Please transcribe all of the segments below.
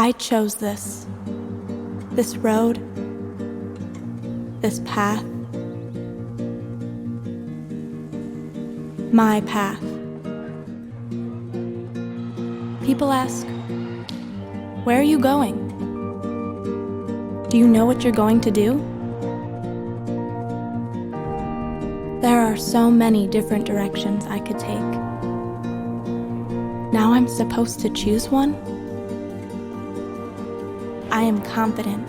I chose this road, this path, my path. People ask, where are you going? Do you know what you're going to do? There are so many different directions I could take. Now I'm supposed to choose one? I am confident.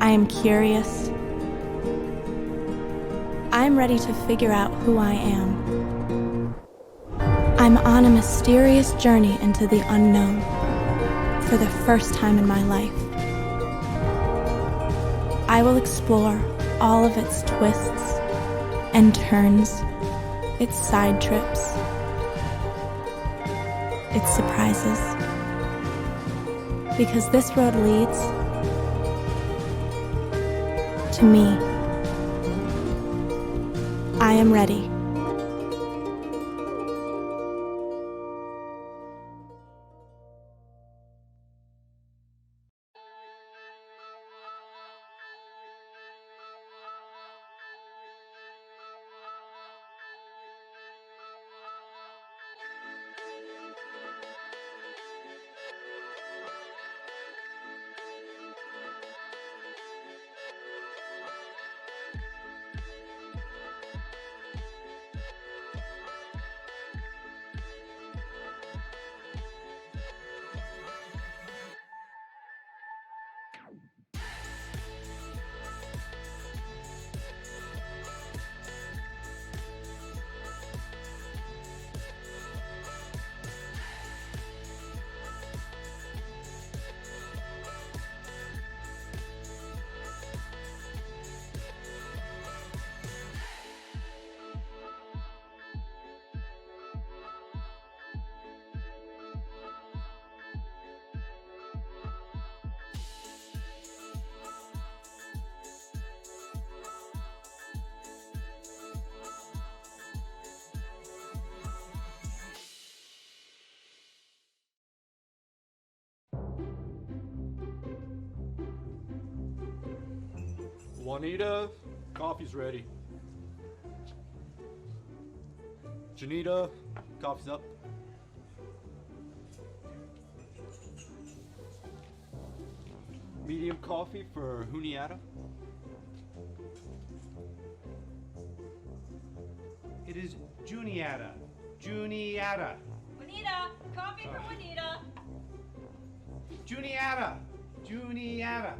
I am curious. I am ready to figure out who I am. I'm on a mysterious journey into the unknown for the first time in my life. I will explore all of its twists and turns, its side trips, its surprises. Because this road leads to me. I am ready. Juanita, coffee's ready. Juniata, coffee's up. Medium coffee for Juniata. It is Juniata. Juniata. Juanita, coffee for Juanita. Juniata. Juniata.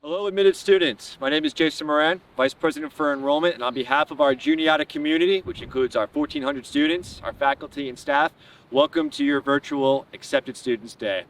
Hello, admitted students. My name is Jason Moran, Vice President for Enrollment, and on behalf of our Juniata community, which includes our 1,400 students, our faculty and staff, welcome to your virtual Accepted Students Day.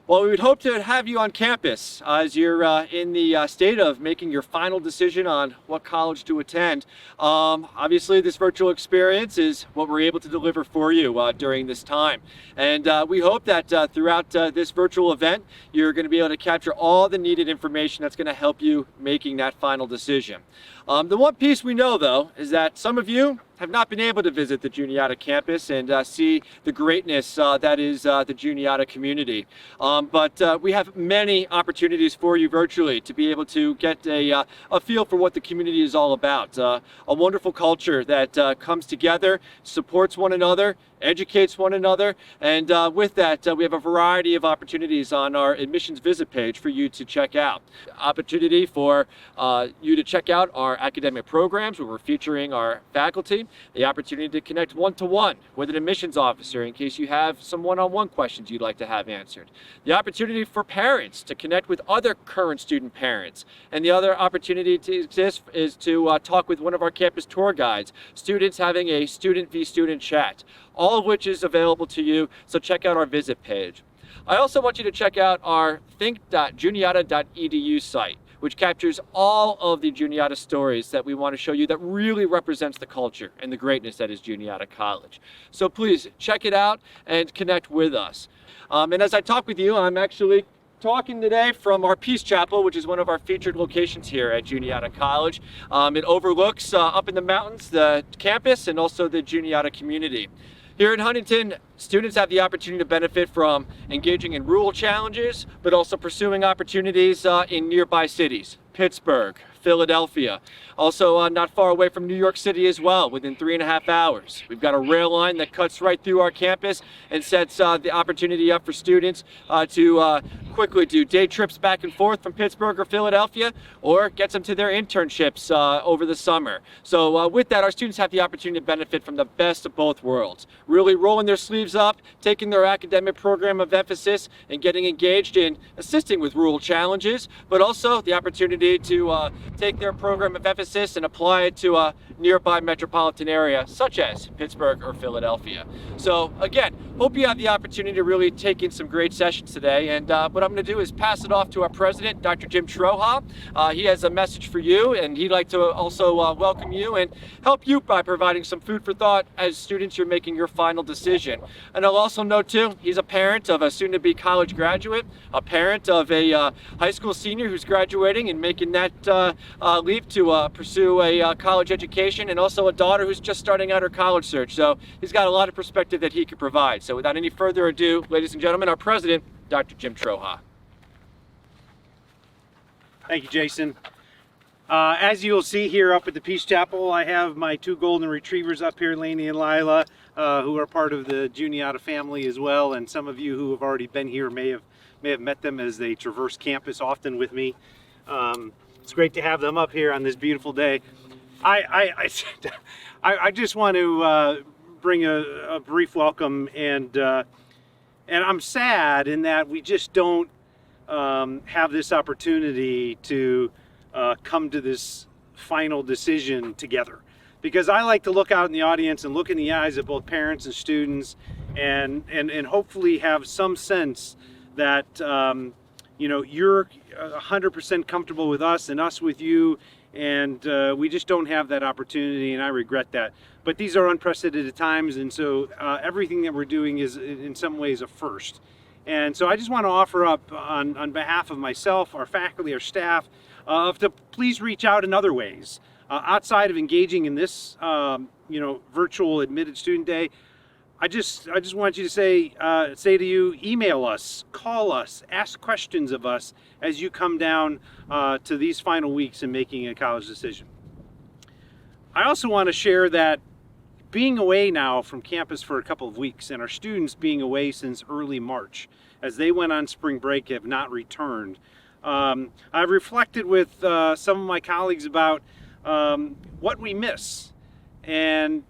Well, we would hope to have you on campus as you're in the state of making your final decision on what college to attend. Obviously, this virtual experience is what we're able to deliver for you during this time. And we hope that throughout this virtual event, you're going to be able to capture all the needed information that's going to help you making that final decision. The one piece we know, though, is that some of you have not been able to visit the Juniata campus and see the greatness that is the Juniata community. But we have many opportunities for you virtually to be able to get a feel for what the community is all about. A wonderful culture that comes together, supports one another, educates one another, and with that we have a variety of opportunities on our admissions visit page for you to check out. Opportunity for you to check out our academic programs where we're featuring our faculty, the opportunity to connect one-to-one with an admissions officer in case you have some one-on-one questions you'd like to have answered. The opportunity for parents to connect with other current student parents, and the other opportunity to exist is to talk with one of our campus tour guides, students having a student v. student chat, all of which is available to you, so check out our visit page. I also want you to check out our think.juniata.edu site, which captures all of the Juniata stories that we want to show you that really represents the culture and the greatness that is Juniata College. So please check it out and connect with us. And as I talk with you, I'm actually talking today from our Peace Chapel, which is one of our featured locations here at Juniata College. It overlooks up in the mountains the campus and also the Juniata community. Here in Huntington, students have the opportunity to benefit from engaging in rural challenges, but also pursuing opportunities in nearby cities, Pittsburgh, Philadelphia. Also not far away from New York City as well, within 3.5 hours. We've got a rail line that cuts right through our campus and sets the opportunity up for students to quickly do day trips back and forth from Pittsburgh or Philadelphia, or gets them to their internships over the summer. So with that, our students have the opportunity to benefit from the best of both worlds, really rolling their sleeves up, taking their academic program of emphasis, and getting engaged in assisting with rural challenges, but also the opportunity to take their program of emphasis and apply it to a nearby metropolitan area such as Pittsburgh or Philadelphia. So again, hope you have the opportunity to really take in some great sessions today, and what I'm going to do is pass it off to our president, Dr. Jim Troha. He has a message for you, and he'd like to also welcome you and help you by providing some food for thought as students you're making your final decision. And I'll also note too, he's a parent of a soon-to-be college graduate, a parent of a high school senior who's graduating and making that leap to pursue a college education, and also a daughter who's just starting out her college search. So he's got a lot of perspective that he could provide. So without any further ado, ladies and gentlemen, our president, Dr. Jim Troha. Thank you, Jason. As you'll see here up at the Peace Chapel, I have my 2 golden retrievers up here, Lainey and Lila, who are part of the Juniata family as well. And some of you who have already been here may have met them as they traverse campus often with me. It's great to have them up here on this beautiful day. I just want to bring a brief welcome, and I'm sad in that we just don't have this opportunity to come to this final decision together, because I like to look out in the audience and look in the eyes of both parents and students, and hopefully have some sense that you know, you're 100% comfortable with us and us with you, and we just don't have that opportunity, and I regret that. But these are unprecedented times, and so everything that we're doing is in some ways a first. And so I just want to offer up on behalf of myself, our faculty, our staff, to please reach out in other ways. Outside of engaging in this you know, virtual admitted student day, I just want you to say to you, email us, call us, ask questions of us as you come down to these final weeks in making a college decision. I also want to share that being away now from campus for a couple of weeks, and our students being away since early March, as they went on spring break, have not returned. I've reflected with some of my colleagues about what we miss, and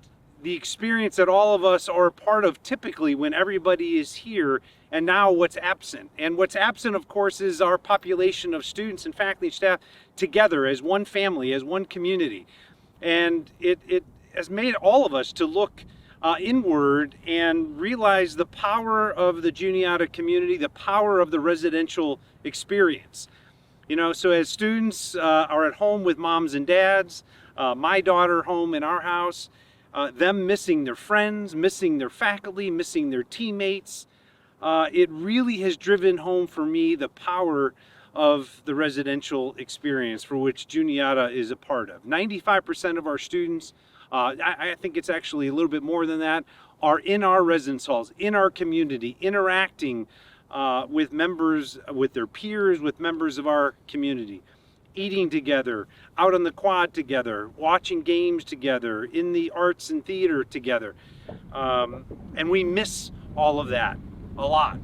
the experience that all of us are a part of typically when everybody is here, and now what's absent. And what's absent, of course, is our population of students and faculty and staff together as one family, as one community. And it has made all of us to look inward and realize the power of the Juniata community, the power of the residential experience. You know, so as students are at home with moms and dads, my daughter home in our house, them missing their friends, missing their faculty, missing their teammates, it really has driven home for me the power of the residential experience for which Juniata is a part of. 95% of our students, I think it's actually a little bit more than that, are in our residence halls, in our community, interacting with members, with their peers, with members of our community, eating together, out on the quad together, watching games together, in the arts and theater together. And we miss all of that a lot.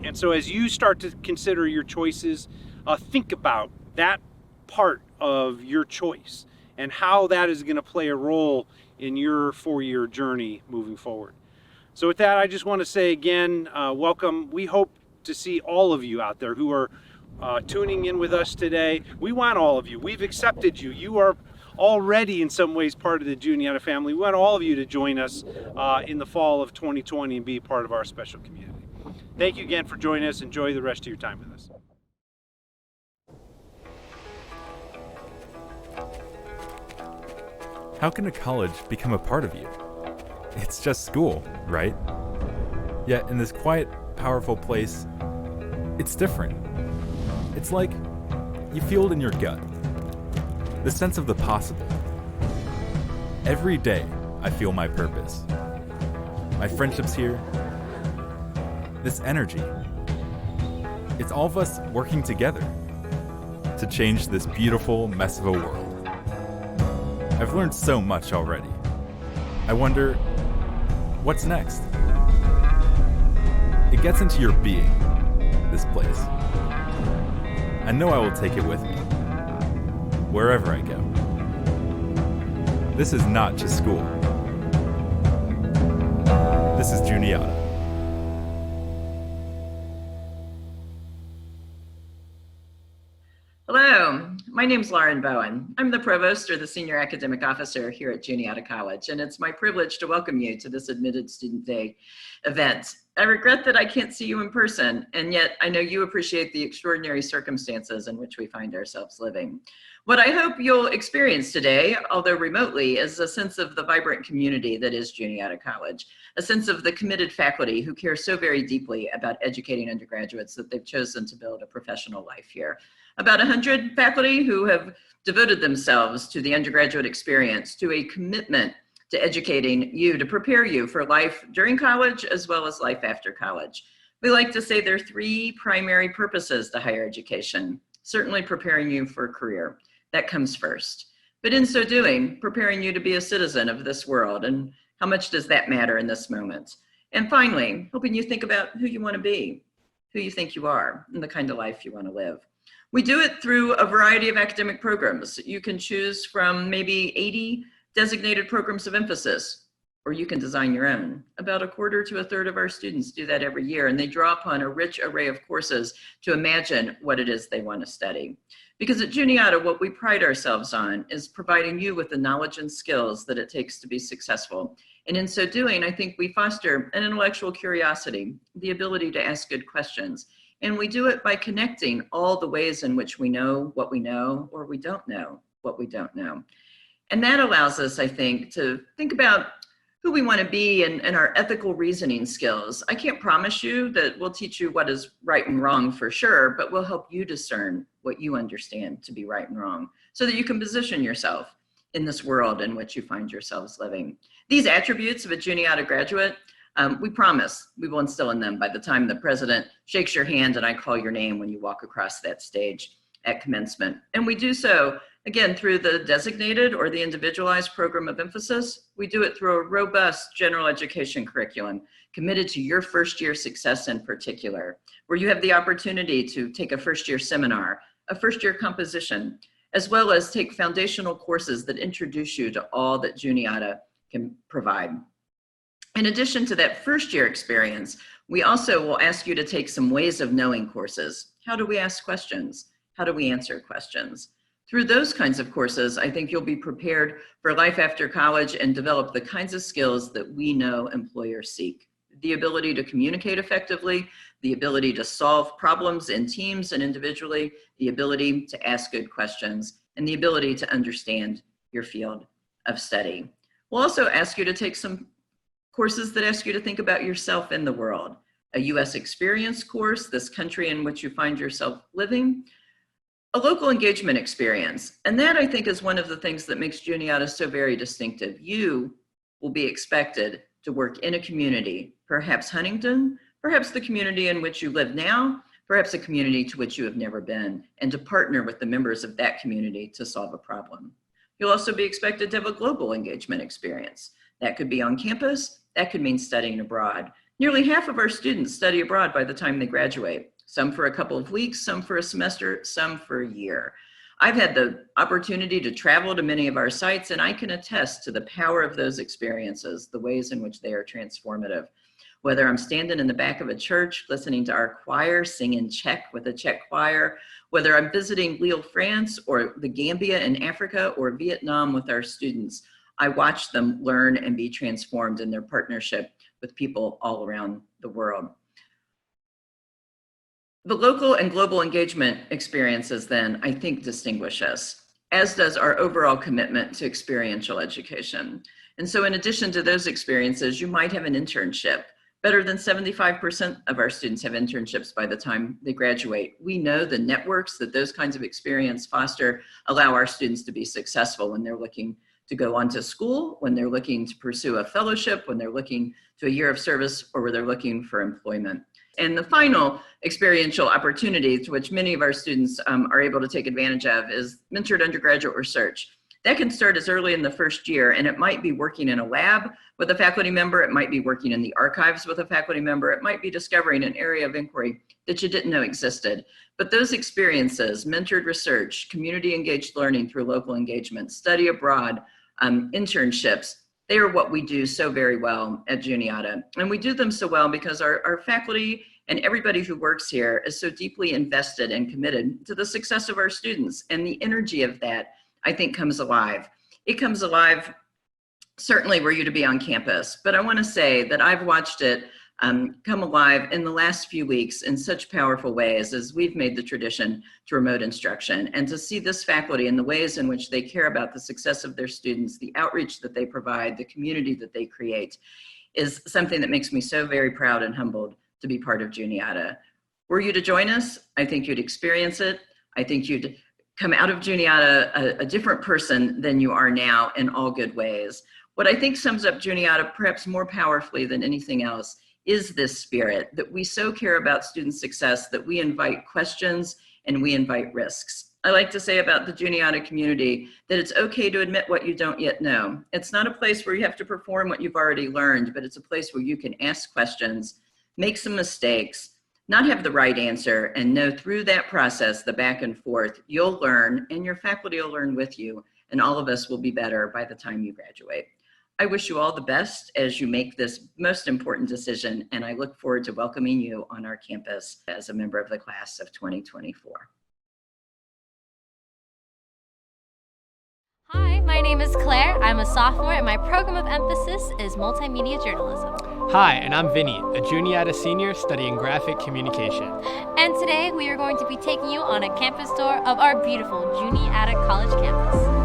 And so as you start to consider your choices, think about that part of your choice and how that is going to play a role in your four-year journey moving forward. So with that, I just want to say again, welcome. We hope to see all of you out there who are tuning in with us today. We want all of you. We've accepted you. You are already in some ways part of the Juniata family. We want all of you to join us in the fall of 2020 and be part of our special community. Thank you again for joining us. Enjoy the rest of your time with us. How can a college become a part of you? It's just school, right? Yet in this quiet, powerful place, it's different. It's like you feel it in your gut. The sense of the possible. Every day, I feel my purpose. My friendships here. This energy. It's all of us working together to change this beautiful mess of a world. I've learned so much already. I wonder, what's next? It gets into your being, this place. I know I will take it with me, wherever I go. This is not just school. This is Juniata. Hello, my name's Lauren Bowen. I'm the Provost or the Senior Academic Officer here at Juniata College, and it's my privilege to welcome you to this Admitted Student Day event. I regret that I can't see you in person, and yet I know you appreciate the extraordinary circumstances in which we find ourselves living. What I hope you'll experience today, although remotely, is a sense of the vibrant community that is Juniata College, a sense of the committed faculty who care so very deeply about educating undergraduates that they've chosen to build a professional life here. About 100 faculty who have devoted themselves to the undergraduate experience, to a commitment to educating you, to prepare you for life during college as well as life after college. We like to say there are three primary purposes to higher education. Certainly preparing you for a career, that comes first. But in so doing, preparing you to be a citizen of this world, and how much does that matter in this moment? And finally, helping you think about who you want to be, who you think you are, and the kind of life you want to live. We do it through a variety of academic programs. You can choose from maybe 80 designated programs of emphasis, or you can design your own. About a quarter to a third of our students do that every year, and they draw upon a rich array of courses to imagine what it is they want to study. Because at Juniata, what we pride ourselves on is providing you with the knowledge and skills that it takes to be successful. And in so doing, I think we foster an intellectual curiosity, the ability to ask good questions. And we do it by connecting all the ways in which we know what we know, or we don't know what we don't know. And that allows us, I think, to think about who we want to be and our ethical reasoning skills. I can't promise you that we'll teach you what is right and wrong for sure, but we'll help you discern what you understand to be right and wrong so that you can position yourself in this world in which you find yourselves living. These attributes of a Juniata graduate, we promise we will instill in them by the time the president shakes your hand and I call your name when you walk across that stage at commencement. And we do so, again, through the designated or the individualized program of emphasis. We do it through a robust general education curriculum committed to your first year success in particular, where you have the opportunity to take a first year seminar, a first year composition, as well as take foundational courses that introduce you to all that Juniata can provide. In addition to that first year experience, we also will ask you to take some ways of knowing courses. How do we ask questions? How do we answer questions? Through those kinds of courses, I think you'll be prepared for life after college and develop the kinds of skills that we know employers seek. The ability to communicate effectively, the ability to solve problems in teams and individually, the ability to ask good questions, and the ability to understand your field of study. We'll also ask you to take some courses that ask you to think about yourself in the world. A U.S. experience course, this country in which you find yourself living, a local engagement experience. And that, I think, is one of the things that makes Juniata so very distinctive. You will be expected to work in a community, perhaps Huntington, perhaps the community in which you live now, perhaps a community to which you have never been, and to partner with the members of that community to solve a problem. You'll also be expected to have a global engagement experience. That could be on campus, that could mean studying abroad. Nearly half of our students study abroad by the time they graduate, some for a couple of weeks, some for a semester, some for a year. I've had the opportunity to travel to many of our sites, and I can attest to the power of those experiences, the ways in which they are transformative. Whether I'm standing in the back of a church listening to our choir sing in Czech with a Czech choir, whether I'm visiting Lille, France, or the Gambia in Africa, or Vietnam with our students, I watch them learn and be transformed in their partnership with people all around the world. The local and global engagement experiences then, I think, distinguish us, as does our overall commitment to experiential education. And so in addition to those experiences, you might have an internship. Better than 75% of our students have internships by the time they graduate. We know the networks that those kinds of experience foster allow our students to be successful when they're looking to go on to school, when they're looking to pursue a fellowship, when they're looking to a year of service, or where they're looking for employment. And the final experiential opportunity to which many of our students are able to take advantage of is mentored undergraduate research. That can start as early in the first year, and it might be working in a lab with a faculty member, it might be working in the archives with a faculty member, it might be discovering an area of inquiry that you didn't know existed. But those experiences, mentored research, community engaged learning through local engagement, study abroad, internships, they are what we do so very well at Juniata. And we do them so well because our faculty and everybody who works here is so deeply invested and committed to the success of our students. And the energy of that, I think, comes alive. It comes alive certainly were you to be on campus, but I want to say that I've watched it come alive in the last few weeks in such powerful ways as we've made the tradition to remote instruction, and to see this faculty and the ways in which they care about the success of their students, the outreach that they provide, the community that they create, is something that makes me so very proud and humbled to be part of Juniata. Were you to join us, I think you'd experience it. I think you'd come out of Juniata a different person than you are now in all good ways. What I think sums up Juniata perhaps more powerfully than anything else is this spirit that we so care about student success that we invite questions and we invite risks. I like to say about the Juniata community that it's okay to admit what you don't yet know. It's not a place where you have to perform what you've already learned, but it's a place where you can ask questions, make some mistakes, not have the right answer, and know through that process, the back and forth, you'll learn and your faculty will learn with you, and all of us will be better by the time you graduate. I wish you all the best as you make this most important decision, and I look forward to welcoming you on our campus as a member of the class of 2024. Hi, my name is Claire. I'm a sophomore and my program of emphasis is multimedia journalism. Hi, and I'm Vinny, a Juniata senior studying graphic communication. And today we are going to be taking you on a campus tour of our beautiful Juniata College campus.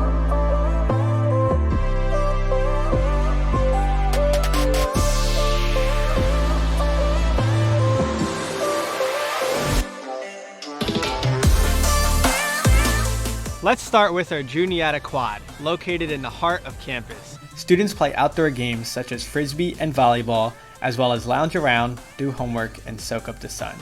Let's start with our Juniata Quad, located in the heart of campus. Students play outdoor games such as frisbee and volleyball, as well as lounge around, do homework, and soak up the sun.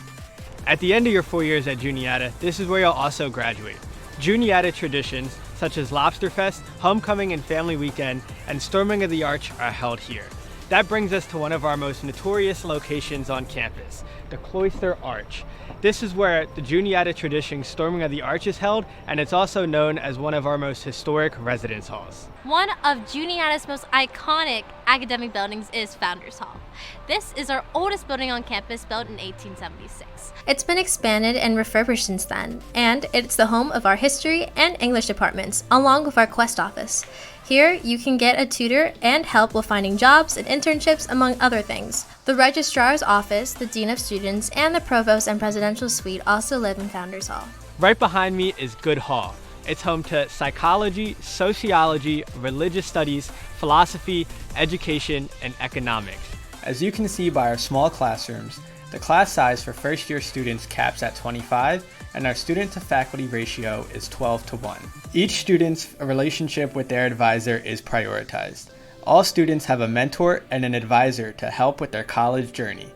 At the end of your 4 years at Juniata, this is where you'll also graduate. Juniata traditions such as Lobster Fest, Homecoming and Family Weekend, and Storming of the Arch are held here. That brings us to one of our most notorious locations on campus, the Cloister Arch. This is where the Juniata tradition Storming of the Arch is held, and it's also known as one of our most historic residence halls. One of Juniata's most iconic academic buildings is Founders Hall. This is our oldest building on campus, built in 1876. It's been expanded and refurbished since then, and it's the home of our history and English departments, along with our Quest office. Here, you can get a tutor and help with finding jobs and internships, among other things. The Registrar's office, the Dean of Students, and the Provost and Presidential Suite also live in Founders Hall. Right behind me is Good Hall. It's home to psychology, sociology, religious studies, philosophy, education, and economics. As you can see by our small classrooms, the class size for first-year students caps at 25, and our student-to-faculty ratio is 12:1. Each student's relationship with their advisor is prioritized. All students have a mentor and an advisor to help with their college journey.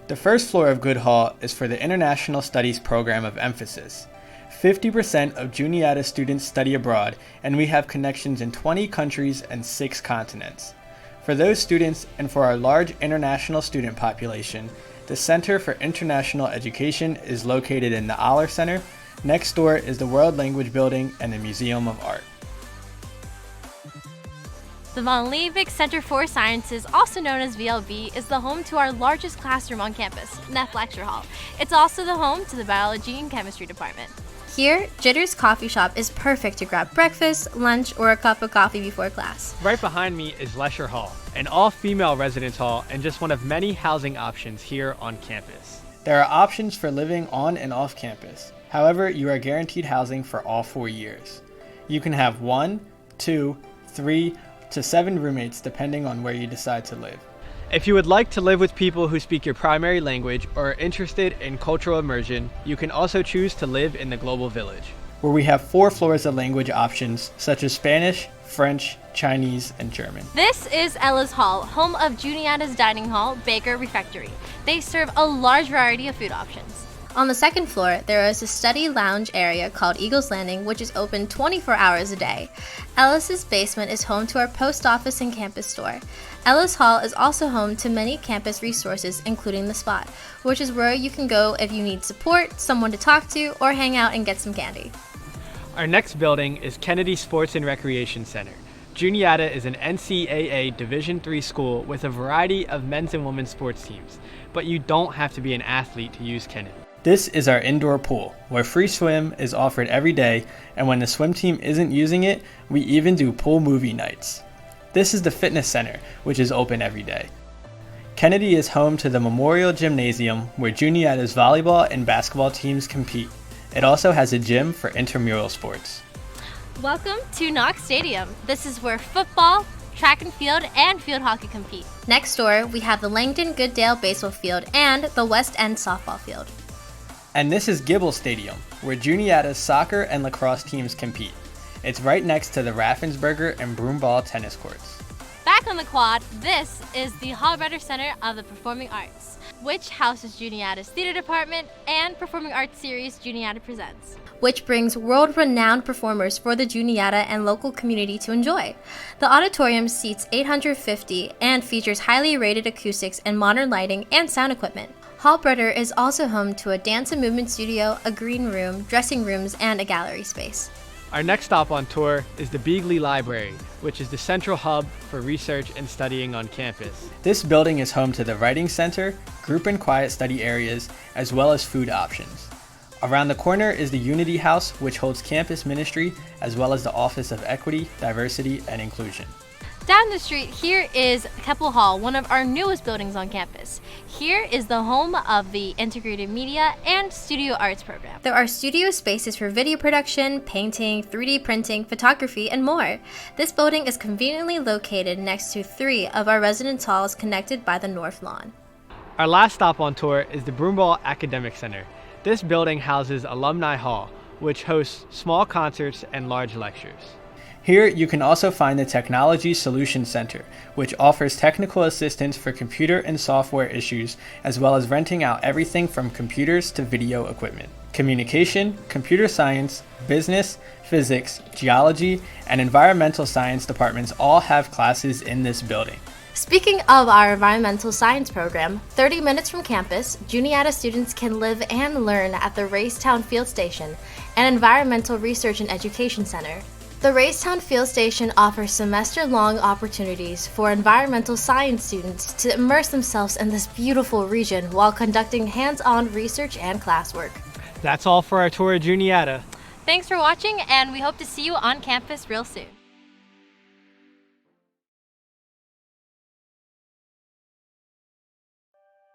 The first floor of Good Hall is for the International Studies Program of Emphasis. 50% of Juniata students study abroad, and we have connections in 20 countries and 6 continents. For those students and for our large international student population, the Center for International Education is located in the Aller Center. Next door is the World Language Building and the Museum of Art. The Von Liebig Center for Sciences, also known as VLB, is the home to our largest classroom on campus, Neff Lecture Hall. It's also the home to the Biology and Chemistry department. Here, Jitter's Coffee Shop is perfect to grab breakfast, lunch, or a cup of coffee before class. Right behind me is Lesher Hall, an all-female residence hall and just one of many housing options here on campus. There are options for living on and off campus. However, you are guaranteed housing for all 4 years. You can have 1, 2, 3, to 7 roommates depending on where you decide to live. If you would like to live with people who speak your primary language or are interested in cultural immersion, you can also choose to live in the Global Village, where we have 4 floors of language options such as Spanish, French, Chinese, and German. This is Ella's Hall, home of Juniata's Dining Hall, Baker Refectory. They serve a large variety of food options. On the second floor, there is a study lounge area called Eagles Landing, which is open 24 hours a day. Ellis's basement is home to our post office and campus store. Ellis Hall is also home to many campus resources, including The Spot, which is where you can go if you need support, someone to talk to, or hang out and get some candy. Our next building is Kennedy Sports and Recreation Center. Juniata is an NCAA Division III school with a variety of men's and women's sports teams, but you don't have to be an athlete to use Kennedy. This is our indoor pool, where free swim is offered every day, and when the swim team isn't using it, we even do pool movie nights. This is the fitness center, which is open every day. Kennedy is home to the Memorial Gymnasium, where Juniata's volleyball and basketball teams compete. It also has a gym for intramural sports. Welcome to Knox Stadium. This is where football, track and field, and field hockey compete. Next door, we have the Langdon Goodale Baseball Field and the West End Softball Field. And this is Gibble Stadium, where Juniata's soccer and lacrosse teams compete. It's right next to the Raffensperger and Broomball tennis courts. Back on the quad, this is the Hallbretter Center of the Performing Arts, which houses Juniata's theater department and performing arts series Juniata Presents, which brings world-renowned performers for the Juniata and local community to enjoy. The auditorium seats 850 and features highly rated acoustics and modern lighting and sound equipment. Hallbretter is also home to a dance and movement studio, a green room, dressing rooms, and a gallery space. Our next stop on tour is the Beagley Library, which is the central hub for research and studying on campus. This building is home to the Writing Center, group and quiet study areas, as well as food options. Around the corner is the Unity House, which holds campus ministry, as well as the Office of Equity, Diversity, and Inclusion. Down the street, here is Keppel Hall, one of our newest buildings on campus. Here is the home of the Integrated Media and Studio Arts program. There are studio spaces for video production, painting, 3D printing, photography, and more. This building is conveniently located next to 3 of our residence halls connected by the North Lawn. Our last stop on tour is the Broomball Academic Center. This building houses Alumni Hall, which hosts small concerts and large lectures. Here, you can also find the Technology Solutions Center, which offers technical assistance for computer and software issues, as well as renting out everything from computers to video equipment. Communication, computer science, business, physics, geology, and environmental science departments all have classes in this building. Speaking of our environmental science program, 30 minutes from campus, Juniata students can live and learn at the Racetown Field Station, an environmental research and education center. The Racetown Field Station offers semester-long opportunities for environmental science students to immerse themselves in this beautiful region while conducting hands-on research and classwork. That's all for our tour of Juniata. Thanks for watching, and we hope to see you on campus real soon.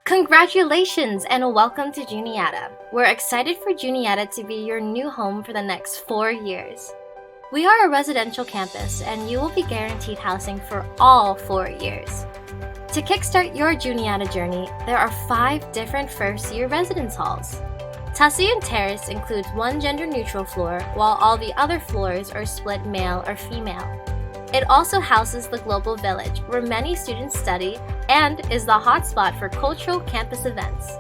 Congratulations and welcome to Juniata. We're excited for Juniata to be your new home for the next 4 years. We are a residential campus and you will be guaranteed housing for all 4 years. To kickstart your Juniata journey, there are 5 different first-year residence halls. Tussey and Terrace includes one gender-neutral floor, while all the other floors are split male or female. It also houses the Global Village, where many students study and is the hotspot for cultural campus events.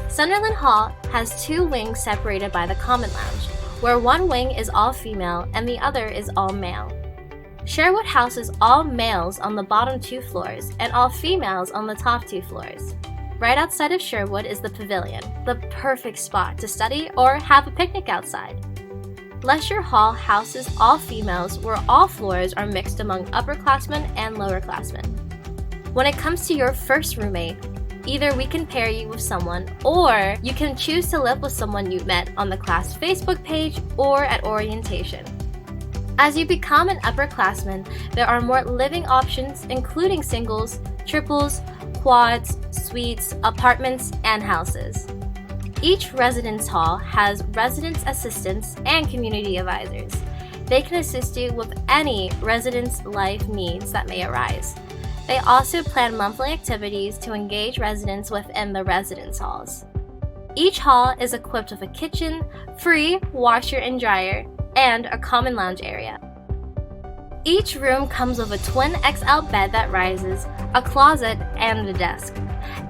Sunderland Hall has 2 wings separated by the Common Lounge, where one wing is all female and the other is all male. Sherwood houses all males on the bottom 2 floors and all females on the top 2 floors. Right outside of Sherwood is the Pavilion, the perfect spot to study or have a picnic outside. Lesher Hall houses all females, where all floors are mixed among upperclassmen and lowerclassmen. When it comes to your first roommate, either we can pair you with someone, or you can choose to live with someone you met on the class Facebook page or at orientation. As you become an upperclassman, there are more living options, including singles, triples, quads, suites, apartments, and houses. Each residence hall has residence assistants and community advisors. They can assist you with any residence life needs that may arise. They also plan monthly activities to engage residents within the residence halls. Each hall is equipped with a kitchen, free washer and dryer, and a common lounge area. Each room comes with a twin XL bed that rises, a closet, and a desk.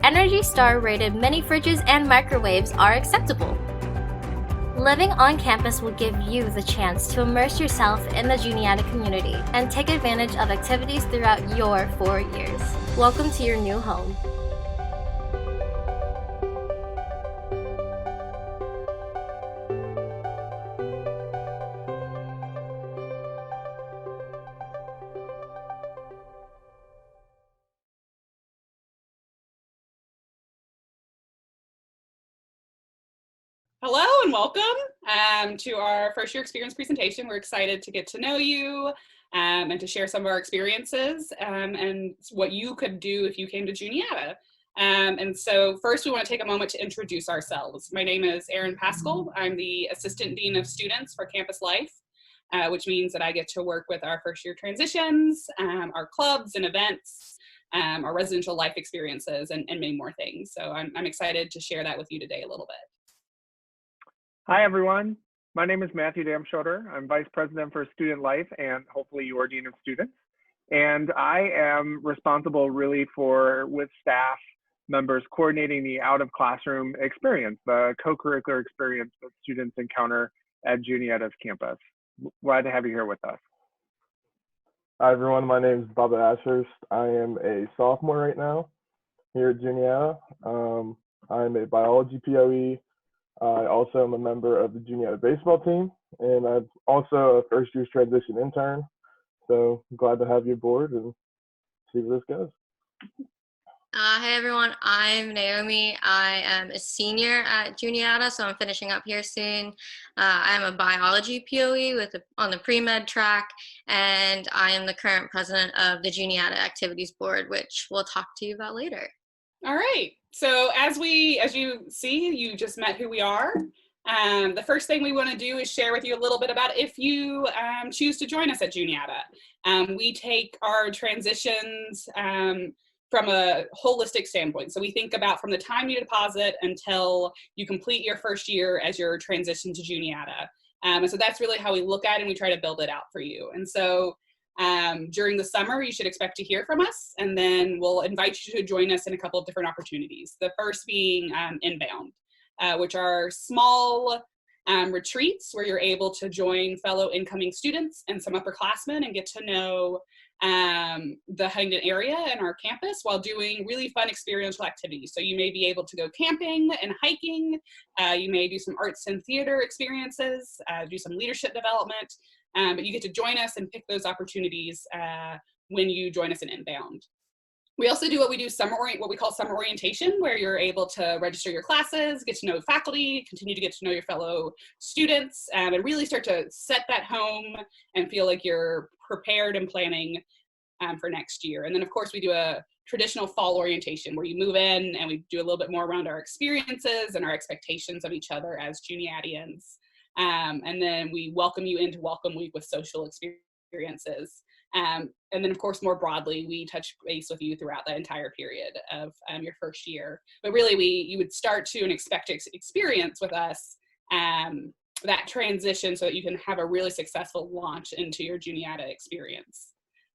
Energy Star rated mini fridges and microwaves are acceptable. Living on campus will give you the chance to immerse yourself in the Juniata community and take advantage of activities throughout your 4 years. Welcome to your new home. Hello and welcome to our first year experience presentation. We're excited to get to know you and to share some of our experiences and what you could do if you came to Juniata. And so first we want to take a moment to introduce ourselves. My name is Erin Pascal. I'm the Assistant Dean of Students for Campus Life, which means that I get to work with our first year transitions, our clubs and events, our residential life experiences, and many more things. So I'm excited to share that with you today a little bit. Hi, everyone. My name is Matthew Damschotter. I'm Vice President for Student Life and hopefully your Dean of Students. And I am responsible really for, with staff members, coordinating the out-of-classroom experience, the co-curricular experience that students encounter at Juniata's campus. Glad to have you here with us. Hi, everyone. My name is Baba Ashurst. I am a sophomore right now here at Juniata. I'm a biology POE. I also am a member of the Juniata baseball team, and I'm also a first year's transition intern. So glad to have you aboard and see where this goes. Hey everyone, I'm Naomi. I am a senior at Juniata, so I'm finishing up here soon. I'm a biology POE on the pre-med track, and I am the current president of the Juniata Activities Board, which we'll talk to you about later. All right. So as you see, you just met who we are. The first thing we want to do is share with you a little bit about if you choose to join us at Juniata. We take our transitions from a holistic standpoint. So we think about from the time you deposit until you complete your first year as your transition to Juniata. And so that's really how we look at it, and we try to build it out for you. And so during the summer, you should expect to hear from us, and then we'll invite you to join us in a couple of different opportunities. The first being Inbound, which are small retreats where you're able to join fellow incoming students and some upperclassmen and get to know the Huntington area and our campus while doing really fun experiential activities. So you may be able to go camping and hiking. You may do some arts and theater experiences, do some leadership development, but you get to join us and pick those opportunities when you join us in Inbound. We also do what we call summer orientation, where you're able to register your classes, get to know faculty, continue to get to know your fellow students, and really start to set that home and feel like you're prepared and planning for next year. And then of course we do a traditional fall orientation where you move in and we do a little bit more around our experiences and our expectations of each other as Juniatians. And then we welcome you into Welcome Week with social experiences. And then of course, more broadly, we touch base with you throughout the entire period of your first year. But really you would start to and expect to experience with us that transition so that you can have a really successful launch into your Juniata experience.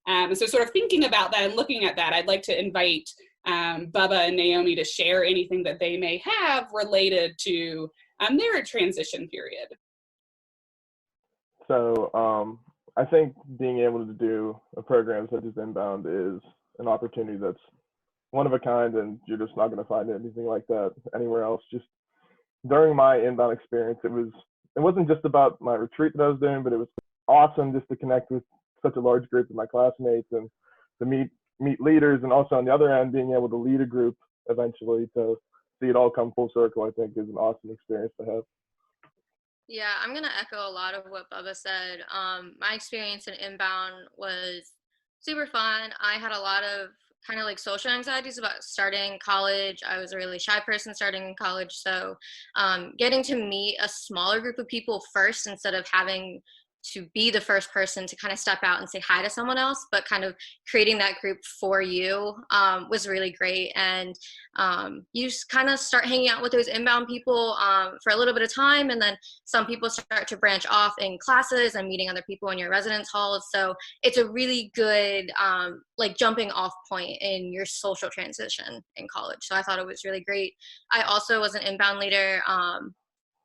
And so sort of thinking about that and looking at that, I'd like to invite Bubba and Naomi to share anything that they may have related to their transition period. So I think being able to do a program such as Inbound is an opportunity that's one of a kind, and you're just not going to find anything like that anywhere else. Just during my Inbound experience, it wasn't just about my retreat that I was doing, but it was awesome just to connect with such a large group of my classmates and to meet leaders, and also on the other end, being able to lead a group eventually to see it all come full circle, I think is an awesome experience to have. Yeah, I'm going to echo a lot of what Bubba said. My experience in Inbound was super fun. I had a lot of kind of like social anxieties about starting college. I was a really shy person starting in college. So getting to meet a smaller group of people first instead of having to be the first person to kind of step out and say hi to someone else, but kind of creating that group for you was really great. And you just kind of start hanging out with those Inbound people for a little bit of time, and then some people start to branch off in classes and meeting other people in your residence halls. So it's a really good like jumping off point in your social transition in college. So I thought it was really great. I also was an Inbound leader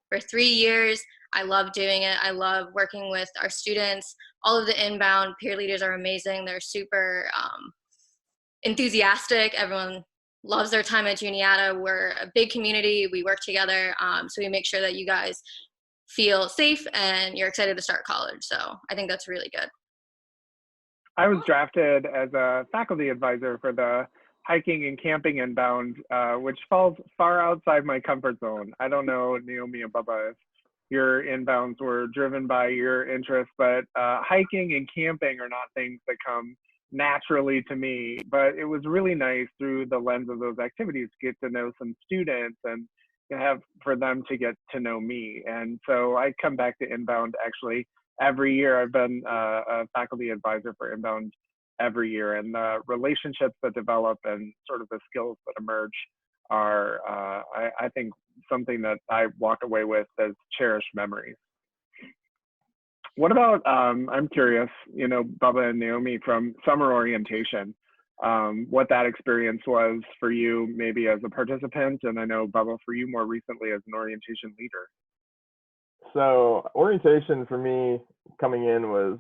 for 3 years. I love doing it. I love working with our students. All of the Inbound peer leaders are amazing. They're super enthusiastic. Everyone loves their time at Juniata. We're a big community. We work together. So we make sure that you guys feel safe and you're excited to start college. So I think that's really good. I was drafted as a faculty advisor for the hiking and camping Inbound, which falls far outside my comfort zone. I don't know, Naomi and Bubba, if your Inbounds were driven by your interests, but hiking and camping are not things that come naturally to me. But it was really nice through the lens of those activities to get to know some students and to have for them to get to know me. And so I come back to Inbound actually every year. I've been a faculty advisor for Inbound every year, and the relationships that develop and sort of the skills that emerge are, I think, something that I walk away with as cherished memories. What about, I'm curious, you know, Bubba and Naomi, from summer orientation, what that experience was for you, maybe as a participant, and I know, Bubba, for you more recently as an orientation leader. So orientation for me coming in was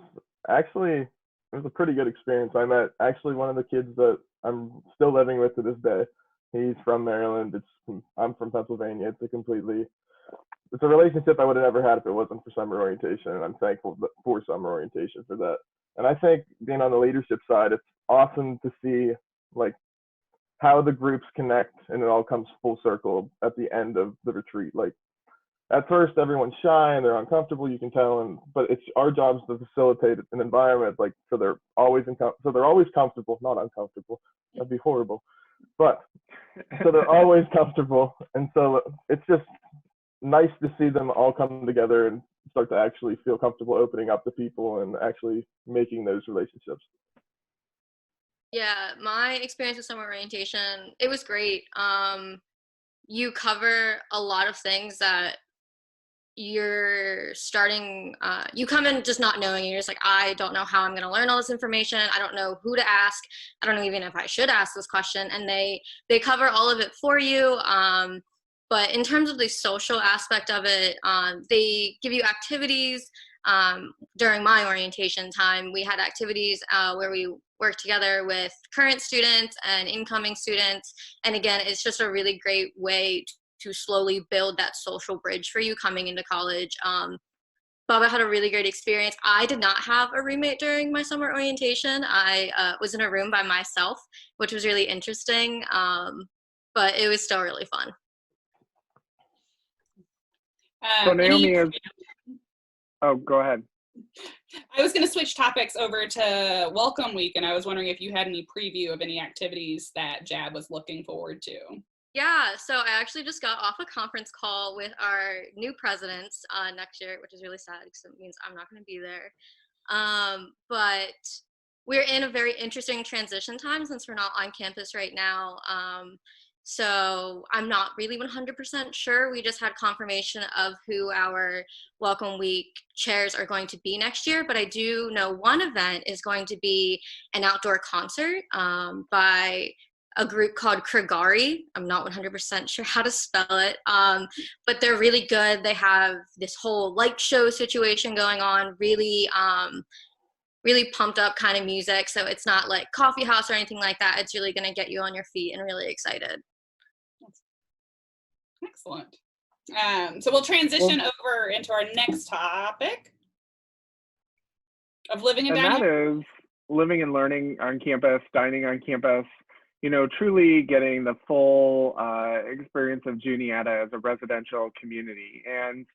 actually, it was a pretty good experience. I met actually one of the kids that I'm still living with to this day. He's from Maryland. I'm from Pennsylvania. It's a relationship I would have never had if it wasn't for summer orientation, and I'm thankful for summer orientation for that. And I think being on the leadership side, it's awesome to see like how the groups connect and it all comes full circle at the end of the retreat. Like at first everyone's shy and they're uncomfortable, you can tell, but it's our jobs to facilitate an environment like so they're always comfortable, not uncomfortable. That'd be horrible. But so they're always comfortable, and so it's just nice to see them all come together and start to actually feel comfortable opening up to people and actually making those relationships. Yeah, my experience with summer orientation, it was great. You cover a lot of things that you're starting, you come in just not knowing. You're just like, I don't know how I'm going to learn all this information. I don't know who to ask. I don't know even if I should ask this question. And they cover all of it for you. But in terms of the social aspect of it, they give you activities. During my orientation time, we had activities where we work together with current students and incoming students. And again, it's just a really great way to slowly build that social bridge for you coming into college. Baba had a really great experience. I did not have a roommate during my summer orientation. I was in a room by myself, which was really interesting, but it was still really fun. So Naomi is, oh, go ahead. I was going to switch topics over to Welcome Week, and I was wondering if you had any preview of any activities that JAB was looking forward to. Yeah, so I actually just got off a conference call with our new presidents next year, which is really sad because it means I'm not going to be there. But we're in a very interesting transition time since we're not on campus right now. So I'm not really 100% sure. We just had confirmation of who our Welcome Week chairs are going to be next year, but I do know one event is going to be an outdoor concert by a group called Krigari. I'm not 100% sure how to spell it, but they're really good. They have this whole light show situation going on, really pumped up kind of music. So it's not like coffee house or anything like that. It's really gonna get you on your feet and really excited. Excellent. So we'll transition over into our next topic of living and dining. And that is living and learning on campus, dining on campus, you know, truly getting the full experience of Juniata as a residential community. And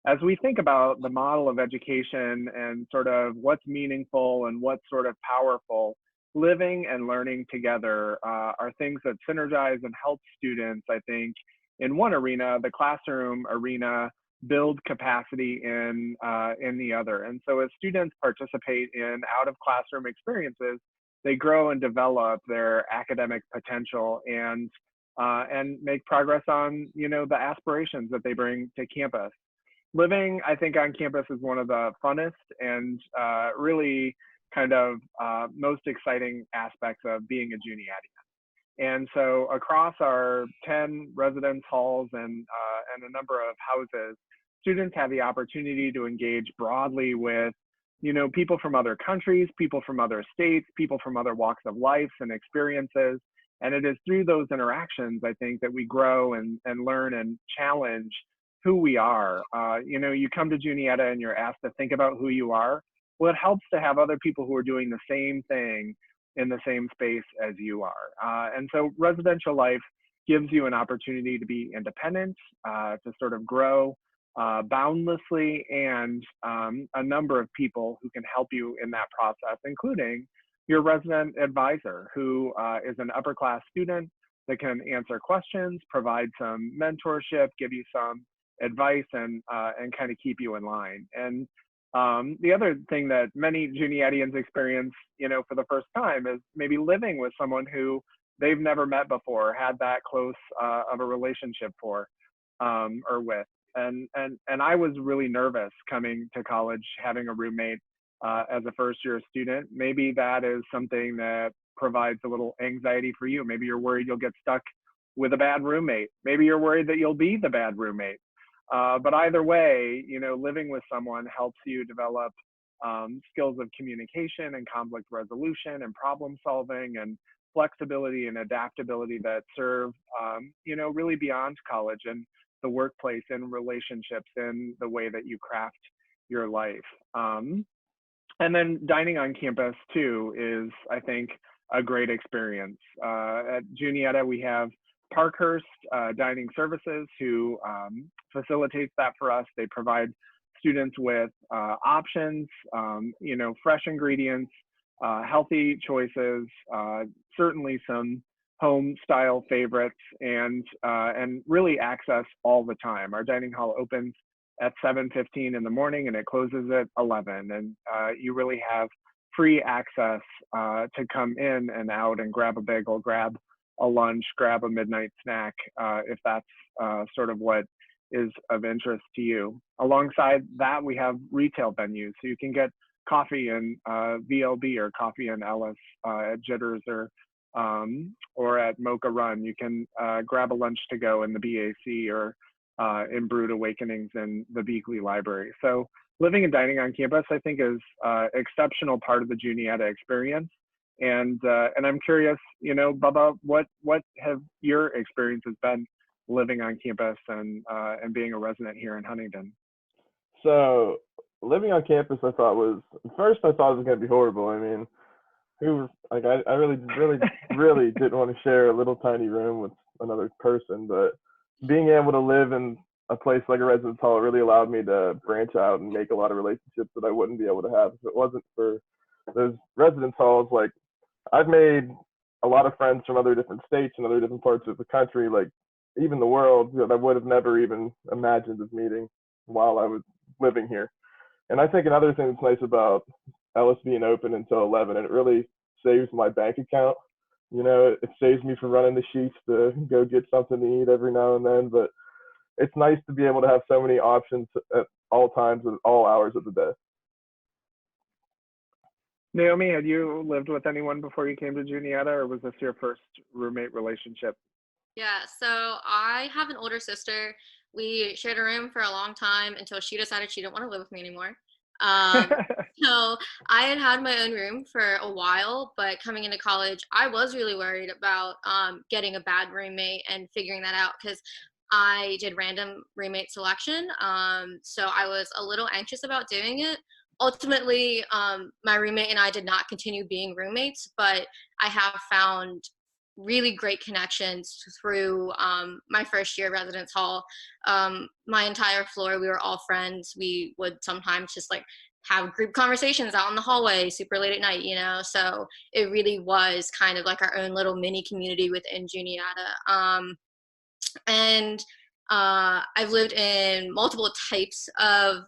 as we think about the model of education and sort of what's meaningful and what's sort of powerful, living and learning together are things that synergize and help students, I think, in one arena, the classroom arena, build capacity in the other. And so as students participate in out of classroom experiences, they grow and develop their academic potential and make progress on, you know, the aspirations that they bring to campus. Living, I think, on campus is one of the funnest and really kind of most exciting aspects of being a Juniatian. And so across our 10 residence halls and a number of houses, students have the opportunity to engage broadly with, you know, people from other countries, people from other states, people from other walks of life and experiences. And it is through those interactions, I think, that we grow and learn and challenge who we are. You know, you come to Juniata and you're asked to think about who you are. Well, it helps to have other people who are doing the same thing in the same space as you are. And so residential life gives you an opportunity to be independent, to sort of grow boundlessly, and a number of people who can help you in that process, including your resident advisor, who is an upper class student that can answer questions, provide some mentorship, give you some advice, and kind of keep you in line. And the other thing that many Juniatians experience, you know, for the first time is maybe living with someone who they've never met before, had that close of a relationship for or with. And I was really nervous coming to college, having a roommate as a first year student. Maybe that is something that provides a little anxiety for you. Maybe you're worried you'll get stuck with a bad roommate. Maybe you're worried that you'll be the bad roommate. But either way, you know, living with someone helps you develop skills of communication and conflict resolution and problem solving and flexibility and adaptability that serve, you know, really beyond college and the workplace and relationships and the way that you craft your life. And then dining on campus too is, I think, a great experience. At Juniata, we have Parkhurst Dining Services, who facilitates that for us. They provide students with options, you know, fresh ingredients, healthy choices, certainly some home style favorites, and really access all the time. Our dining hall opens at 7:15 in the morning and it closes at 11. And you really have free access to come in and out and grab a bagel, grab a lunch, grab a midnight snack, if that's sort of what is of interest to you. Alongside that, we have retail venues. So you can get coffee in VLB or coffee in Ellis at Jitters or at Mocha Run. You can grab a lunch to go in the BAC or in Brood Awakenings in the Beakley Library. So living and dining on campus, I think, is an exceptional part of the Juniata experience. And I'm curious, Bubba, what have your experiences been living on campus and being a resident here in Huntington? So living on campus, I thought was it was going to be horrible. I mean, I really didn't want to share a little tiny room with another person, but being able to live in a place like a residence hall really allowed me to branch out and make a lot of relationships that I wouldn't be able to have if it wasn't for those residence halls. Like, I've made a lot of friends from other different states and other different parts of the country, like even the world, that I would have never even imagined of meeting while I was living here. And I think another thing that's nice about Ellis being open until 11, and it really saves my bank account. It saves me from running the sheets to go get something to eat every now and then. But it's nice to be able to have so many options at all times and all hours of the day. Naomi, had you lived with anyone before you came to Juniata, or was this your first roommate relationship? Yeah, so I have an older sister. We shared a room for a long time until she decided she didn't want to live with me anymore. So I had my own room for a while, but coming into college, I was really worried about getting a bad roommate and figuring that out, because I did random roommate selection. So I was a little anxious about doing it. Ultimately, my roommate and I did not continue being roommates, but I have found really great connections through my first year residence hall. My entire floor, we were all friends. We would sometimes just have group conversations out in the hallway super late at night, so it really was kind of like our own little mini community within Juniata. And I've lived in multiple types of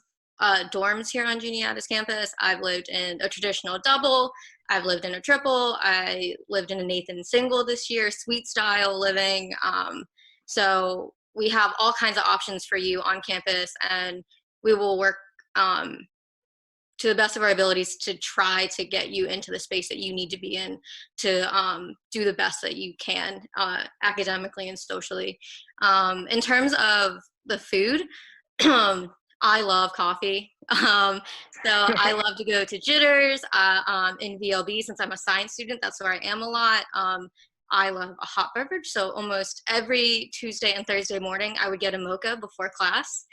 dorms here on Juniata's campus. I've lived in a traditional double. I've lived in a triple. I lived in a Nathan single this year, suite style living. So we have all kinds of options for you on campus, and we will work to the best of our abilities to try to get you into the space that you need to be in to do the best that you can academically and socially. In terms of the food, I love coffee. So I love to go to Jitters in VLB. Since I'm a science student, that's where I am a lot. I love a hot beverage. So almost every Tuesday and Thursday morning, I would get a mocha before class,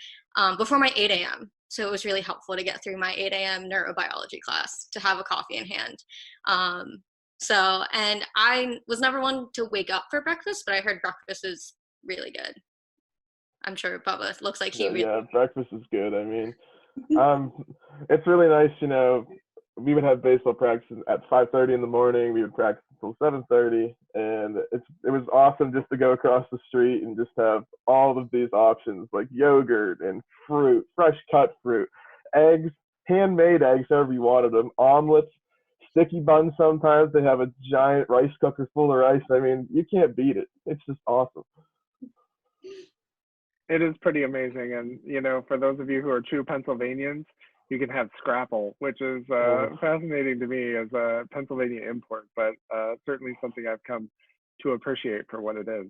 before my 8 a.m. So it was really helpful to get through my 8 a.m. neurobiology class to have a coffee in hand. And I was never one to wake up for breakfast, but I heard breakfast is really good. I'm sure Bubba looks like he Yeah, breakfast is good. I mean, it's really nice, we would have baseball practice at 5:30 in the morning. We would practice until 7:30, and it was awesome just to go across the street and just have all of these options like yogurt and fruit, fresh cut fruit, eggs, handmade eggs, however you wanted them, omelets, sticky buns. Sometimes they have a giant rice cooker full of rice. I mean, you can't beat it. It's just awesome. It is pretty amazing. And, for those of you who are true Pennsylvanians, you can have scrapple, which is fascinating to me as a Pennsylvania import, but certainly something I've come to appreciate for what it is.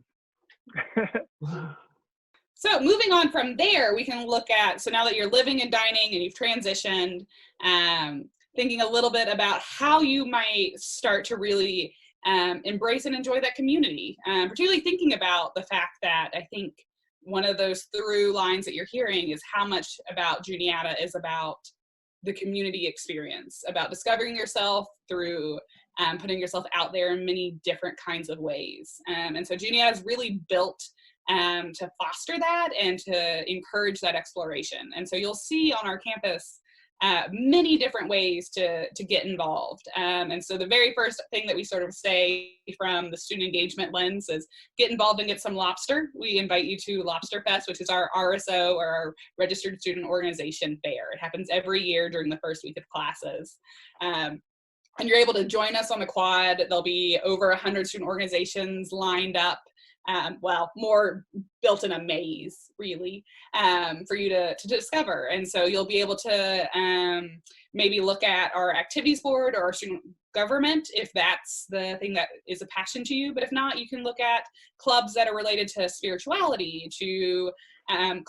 So moving on from there, we can look at, so now that you're living and dining and you've transitioned, thinking a little bit about how you might start to really embrace and enjoy that community, particularly thinking about the fact that I think one of those through lines that you're hearing is how much about Juniata is about the community experience, about discovering yourself through putting yourself out there in many different kinds of ways. And so Juniata is really built to foster that and to encourage that exploration. And so you'll see on our campus many different ways to get involved. And so the very first thing that we sort of say from the student engagement lens is get involved and get some lobster. We invite you to Lobster Fest, which is our RSO, or our Registered Student Organization fair. It happens every year during the first week of classes. And you're able to join us on the quad. There'll be over 100 student organizations lined up. More built in a maze, really, for you to discover. And so you'll be able to maybe look at our activities board or our student government, if that's the thing that is a passion to you. But if not, you can look at clubs that are related to spirituality, to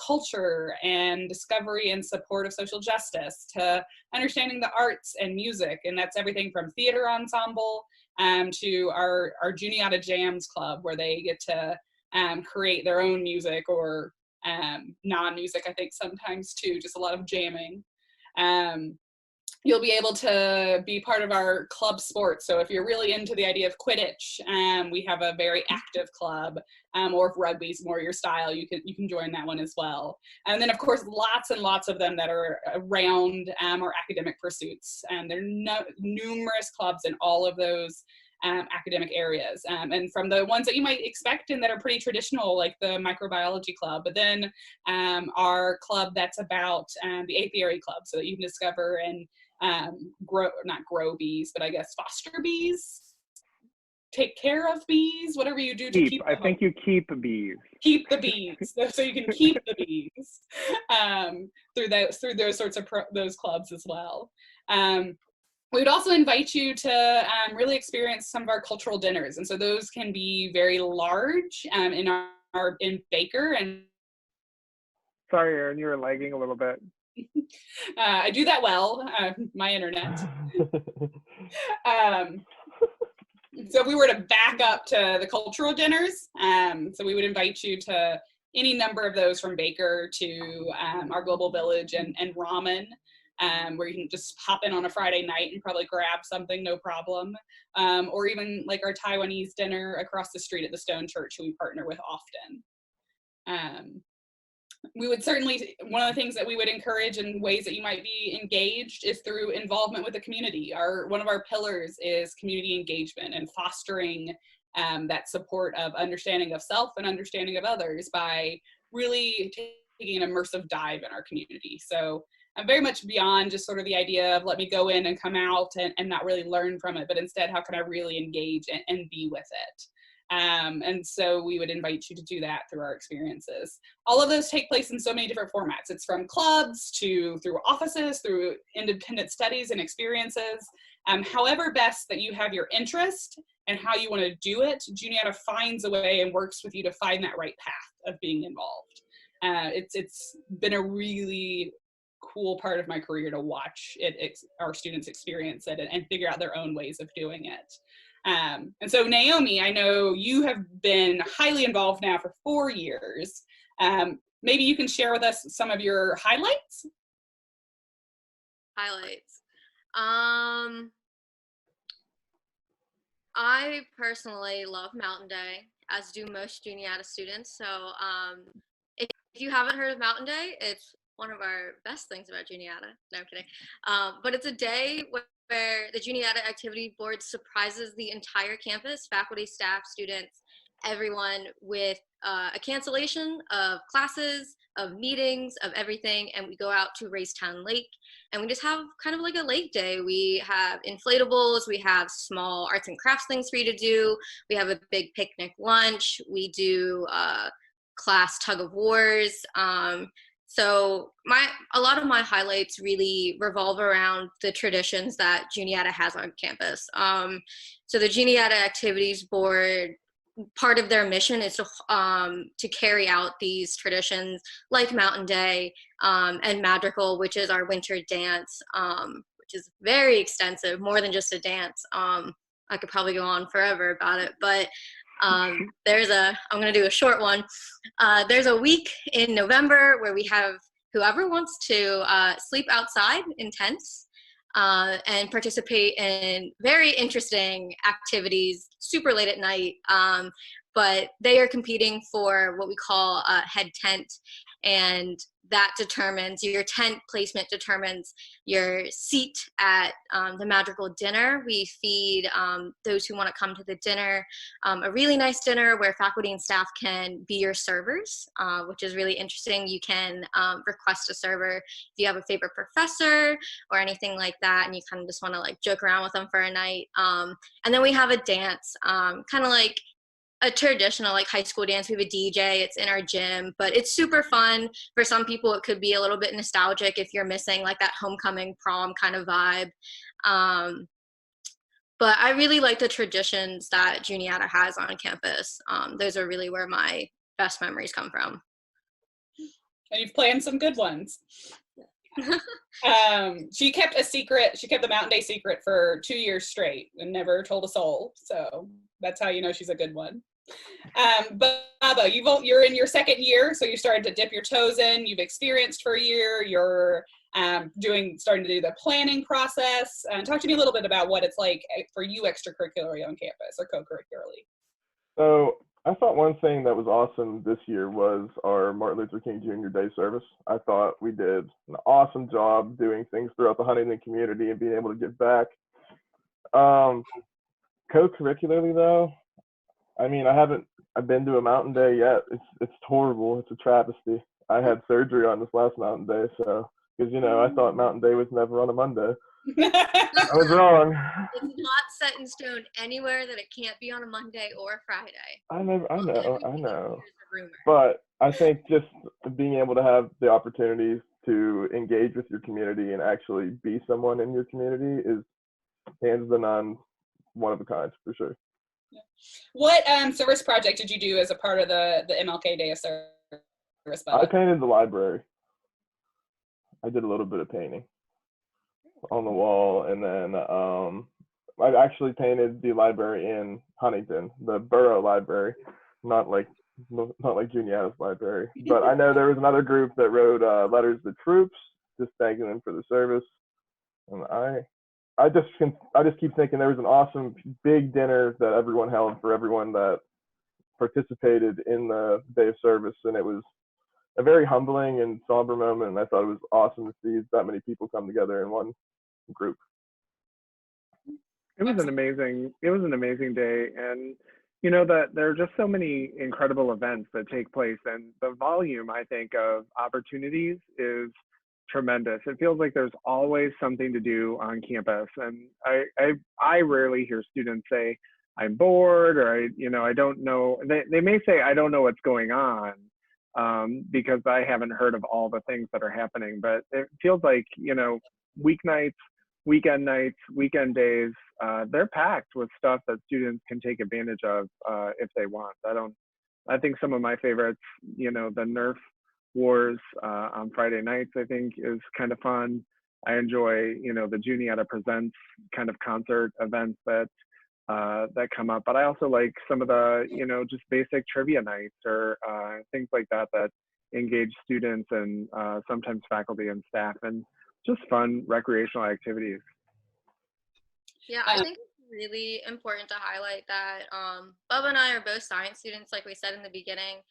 culture and discovery and support of social justice, to understanding the arts and music. And that's everything from theater ensemble to our Juniata Jams Club, where they get to create their own music or non-music, I think sometimes too, just a lot of jamming. You'll be able to be part of our club sports. So if you're really into the idea of Quidditch, we have a very active club, or if rugby's more your style, you can join that one as well. And then of course, lots and lots of them that are around our academic pursuits. And there are numerous clubs in all of those academic areas, and from the ones that you might expect and that are pretty traditional, like the microbiology club, but then our club that's about the apiary club, so that you can discover and not grow bees, but I guess foster bees, take care of bees, whatever you do to keep them. I think you keep bees. Keep the bees, so you can keep the bees through those sorts of those clubs as well. We would also invite you to really experience some of our cultural dinners, and so those can be very large in Baker. And sorry, Aaron, you were lagging a little bit. I do that well, my internet. So if we were to back up to the cultural dinners, so we would invite you to any number of those, from Baker to our Global Village and Ramen, where you can just hop in on a Friday night and probably grab something, no problem. Or even like our Taiwanese dinner across the street at the Stone Church, who we partner with often. We would certainly, one of the things that we would encourage in ways that you might be engaged is through involvement with the community. One of our pillars is community engagement and fostering that support of understanding of self and understanding of others by really taking an immersive dive in our community. So I'm very much beyond just sort of the idea of let me go in and come out and not really learn from it, but instead, how can I really engage and be with it? And so we would invite you to do that through our experiences. All of those take place in so many different formats. It's from clubs through offices, through independent studies and experiences. However best that you have your interest and how you want to do it, Juniata finds a way and works with you to find that right path of being involved. It's been a really cool part of my career to watch our students experience it and figure out their own ways of doing it. And so Naomi, I know you have been highly involved now for 4 years. Maybe you can share with us some of your highlights? Highlights. I personally love Mountain Day, as do most Juniata students. So if you haven't heard of Mountain Day, it's one of our best things about Juniata. No, I'm kidding. But it's a day where the Juniata Activity Board surprises the entire campus, faculty, staff, students, everyone, with a cancellation of classes, of meetings, of everything, and we go out to Racetown Lake, and we just have kind of like a lake day. We have inflatables, we have small arts and crafts things for you to do, we have a big picnic lunch, we do class tug of wars. So a lot of my highlights really revolve around the traditions that Juniata has on campus. So the Juniata Activities Board, part of their mission is to carry out these traditions like Mountain Day and Madrigal, which is our winter dance, which is very extensive, more than just a dance. I could probably go on forever about it, but I'm going to do a short one. There's a week in November where we have whoever wants to sleep outside in tents and participate in very interesting activities super late at night. But they are competing for what we call a head tent, and that determines your tent placement, determines your seat at the Madrigal dinner. We feed those who want to come to the dinner a really nice dinner where faculty and staff can be your servers, which is really interesting. You can request a server if you have a favorite professor or anything like that, and you kind of just want to like joke around with them for a night. And then we have a dance, kind of like a traditional like high school dance. We have a DJ, it's in our gym, but it's super fun. For some people, it could be a little bit nostalgic if you're missing like that homecoming prom kind of vibe. But I really like the traditions that Juniata has on campus. Those are really where my best memories come from. And you've planned some good ones. She kept a secret. She kept the Mountain Day secret for 2 years straight and never told a soul. So that's how you know she's a good one. But Baba, you're in your second year, so you started to dip your toes in. You've experienced for a year. You're starting to do the planning process. Talk to me a little bit about what it's like for you extracurricularly on campus or co-curricularly. So I thought one thing that was awesome this year was our Martin Luther King Jr. Day service. I thought we did an awesome job doing things throughout the Huntington community and being able to give back. Co-curricularly though, I mean, I've been to a Mountain Day yet. It's horrible. It's a travesty. I had surgery on this last Mountain Day, so because I thought Mountain Day was never on a Monday. I was wrong. It's not set in stone anywhere that it can't be on a Monday or a Friday. I know. But I think just being able to have the opportunities to engage with your community and actually be someone in your community is hands down one of a kind for sure. What service project did you do as a part of the MLK Day of Service? I painted the library. I did a little bit of painting on the wall, and then I actually painted the library in Huntington, the borough library, not like Juniata's library. But I know there was another group that wrote letters to troops, just thanking them for the service, and I just keep thinking there was an awesome big dinner that everyone held for everyone that participated in the day of service, and it was a very humbling and somber moment, and I thought it was awesome to see that many people come together in one group. It was an amazing day, and that there are just so many incredible events that take place, and the volume, I think, of opportunities is tremendous. It feels like there's always something to do on campus, and I rarely hear students say I'm bored, or I don't know. They may say I don't know what's going on, because I haven't heard of all the things that are happening. But it feels like weeknights, weekend nights, weekend days, they're packed with stuff that students can take advantage of if they want. I think some of my favorites, the Nerf Wars on Friday nights, I think is kind of fun. I enjoy, the Juniata Presents kind of concert events that come up, but I also like some of the, just basic trivia nights or things like that engage students and sometimes faculty and staff, and just fun recreational activities. Yeah, I think it's really important to highlight that Bubba and I are both science students, like we said in the beginning.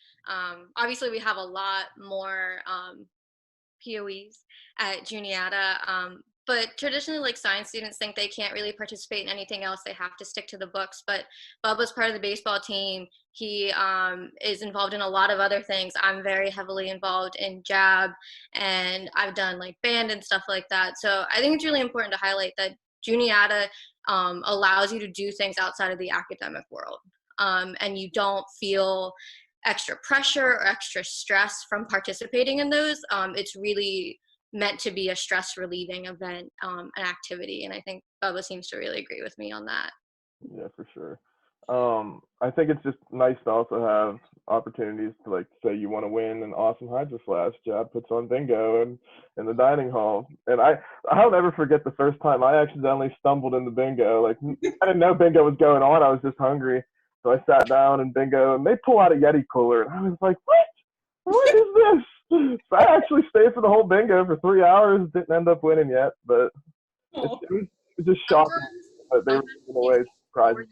Obviously, we have a lot more POEs at Juniata, but traditionally, like, science students think they can't really participate in anything else. They have to stick to the books. But Bubba's part of the baseball team. He is involved in a lot of other things. I'm very heavily involved in JAB, and I've done like band and stuff like that. So I think it's really important to highlight that Juniata allows you to do things outside of the academic world, and you don't feel extra pressure or extra stress from participating in those. It's really meant to be a stress relieving event, an activity, and I think Bubba seems to really agree with me on that. Yeah, for sure. I think it's just nice to also have opportunities to, like, say you want to win an awesome Hydro Flash. Jab puts on bingo in the dining hall, and I'll never forget the first time I accidentally stumbled into bingo. Like, I didn't know bingo was going on. I was just hungry, so I sat down in bingo, and they pull out a Yeti cooler, and I was like, what is this? So I actually stayed for the whole bingo for 3 hours. Didn't end up winning yet, but it was just shocking. But they were giving away prizes.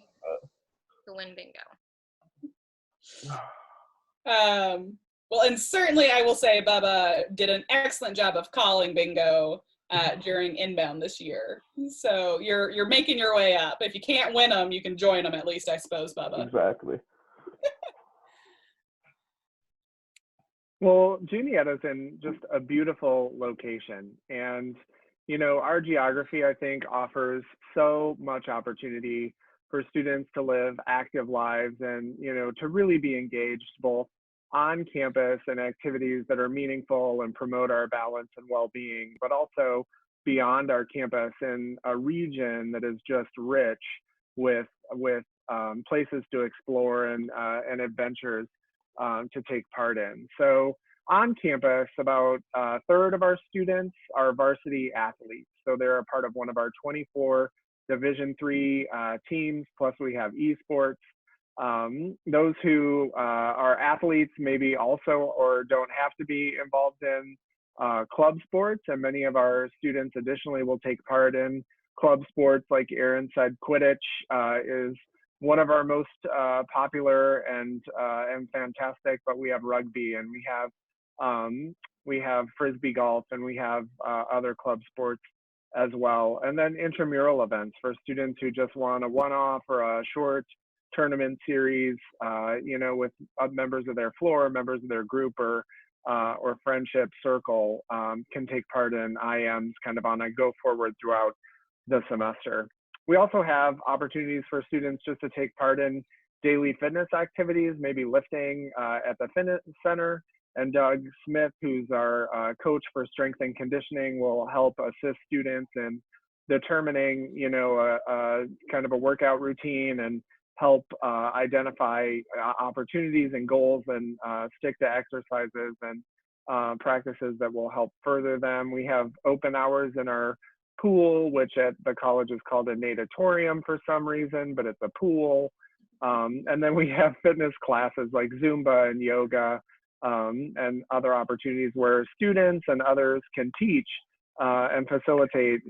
To win bingo. Well, and certainly I will say Bubba did an excellent job of calling bingo during inbound this year. So you're making your way up. If you can't win them, you can join them at least, I suppose, Bubba. Exactly. Well, Juniata's in just a beautiful location, and our geography, I think, offers so much opportunity for students to live active lives and to really be engaged both on campus and activities that are meaningful and promote our balance and well-being, but also beyond our campus in a region that is just rich with places to explore and adventures to take part in. So on campus, about a third of our students are varsity athletes. So they're a part of one of our 24 Division III teams, plus we have esports. Those who are athletes maybe also or don't have to be involved in club sports, and many of our students additionally will take part in club sports. Like Aaron said, Quidditch is one of our most popular and fantastic, but we have rugby, and we have frisbee golf, and we have other club sports as well. And then intramural events for students who just want a one-off or a short tournament series, with members of their floor, members of their group, or friendship circle, can take part in IMs kind of on a go forward throughout the semester. We also have opportunities for students just to take part in daily fitness activities, maybe lifting at the fitness center. And Doug Smith, who's our coach for strength and conditioning, will help assist students in determining, kind of a workout routine, and help identify opportunities and goals, and stick to exercises and practices that will help further them. We have open hours in our pool, which at the college is called a natatorium for some reason, but it's a pool. And then we have fitness classes like Zumba and yoga, and other opportunities where students and others can teach and facilitate,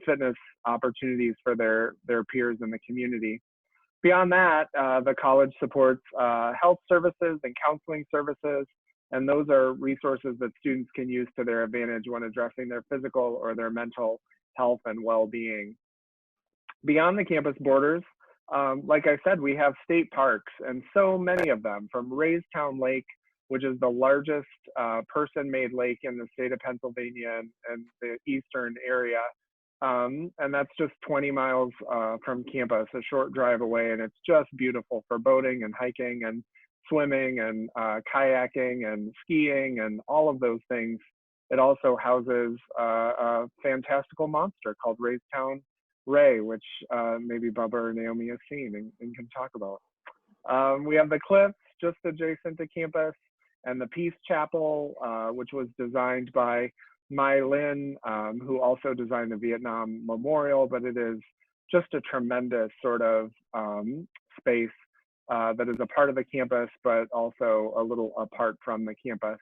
fitness opportunities for their peers in the community. Beyond that, the college supports health services and counseling services, and those are resources that students can use to their advantage when addressing their physical or their mental health and well-being. Beyond the campus borders, like I said, we have state parks, and so many of them, from Raystown Lake, which is the largest person-made lake in the state of Pennsylvania and the eastern area. And that's just 20 miles from campus, a short drive away, and it's just beautiful for boating and hiking and swimming and kayaking and skiing and all of those things. It also houses a fantastical monster called Raystown Ray, which maybe Bubba or Naomi has seen and can talk about. We have the cliffs just adjacent to campus, and the Peace Chapel, which was designed by Mai Lin, who also designed the Vietnam Memorial, but it is just a tremendous sort of space that is a part of the campus, but also a little apart from the campus.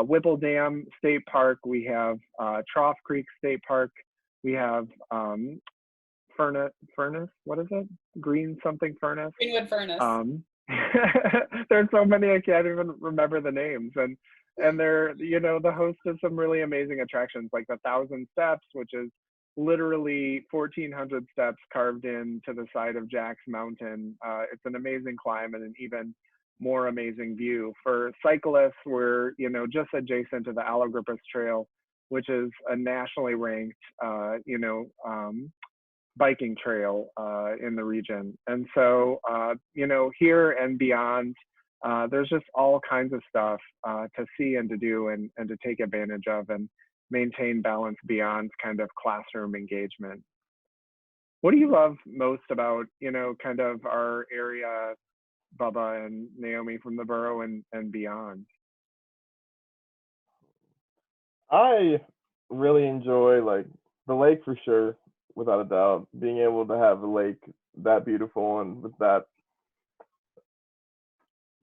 Whipple Dam State Park, we have Trough Creek State Park, we have Furnace, what is it? Green something Furnace? Greenwood Furnace. There's so many I can't even remember the names, and they're the host of some really amazing attractions like the 1,000 Steps, which is literally 1,400 steps carved into the side of Jack's Mountain. It's an amazing climb and an even more amazing view. For cyclists, we're just adjacent to the Allogrippus Trail, which is a nationally ranked biking trail in the region. And so, here and beyond, there's just all kinds of stuff to see and to do and to take advantage of and maintain balance beyond kind of classroom engagement. What do you love most about, kind of our area, Bubba and Naomi, from the borough and beyond? I really enjoy the lake for sure, without a doubt. Being able to have a lake that beautiful and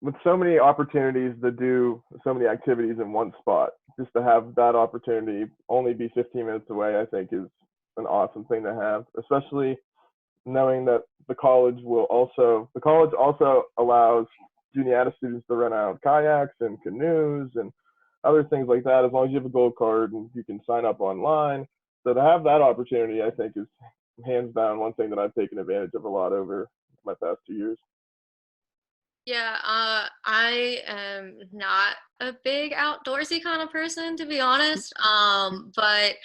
with so many opportunities to do so many activities in one spot, just to have that opportunity only be 15 minutes away, I think is an awesome thing to have, especially knowing that the college also allows Juniata students to rent out kayaks and canoes and other things like that, as long as you have a gold card and you can sign up online. So to have that opportunity, I think, is hands down one thing that I've taken advantage of a lot over my past 2 years. Yeah, I am not a big outdoorsy kind of person, to be honest. But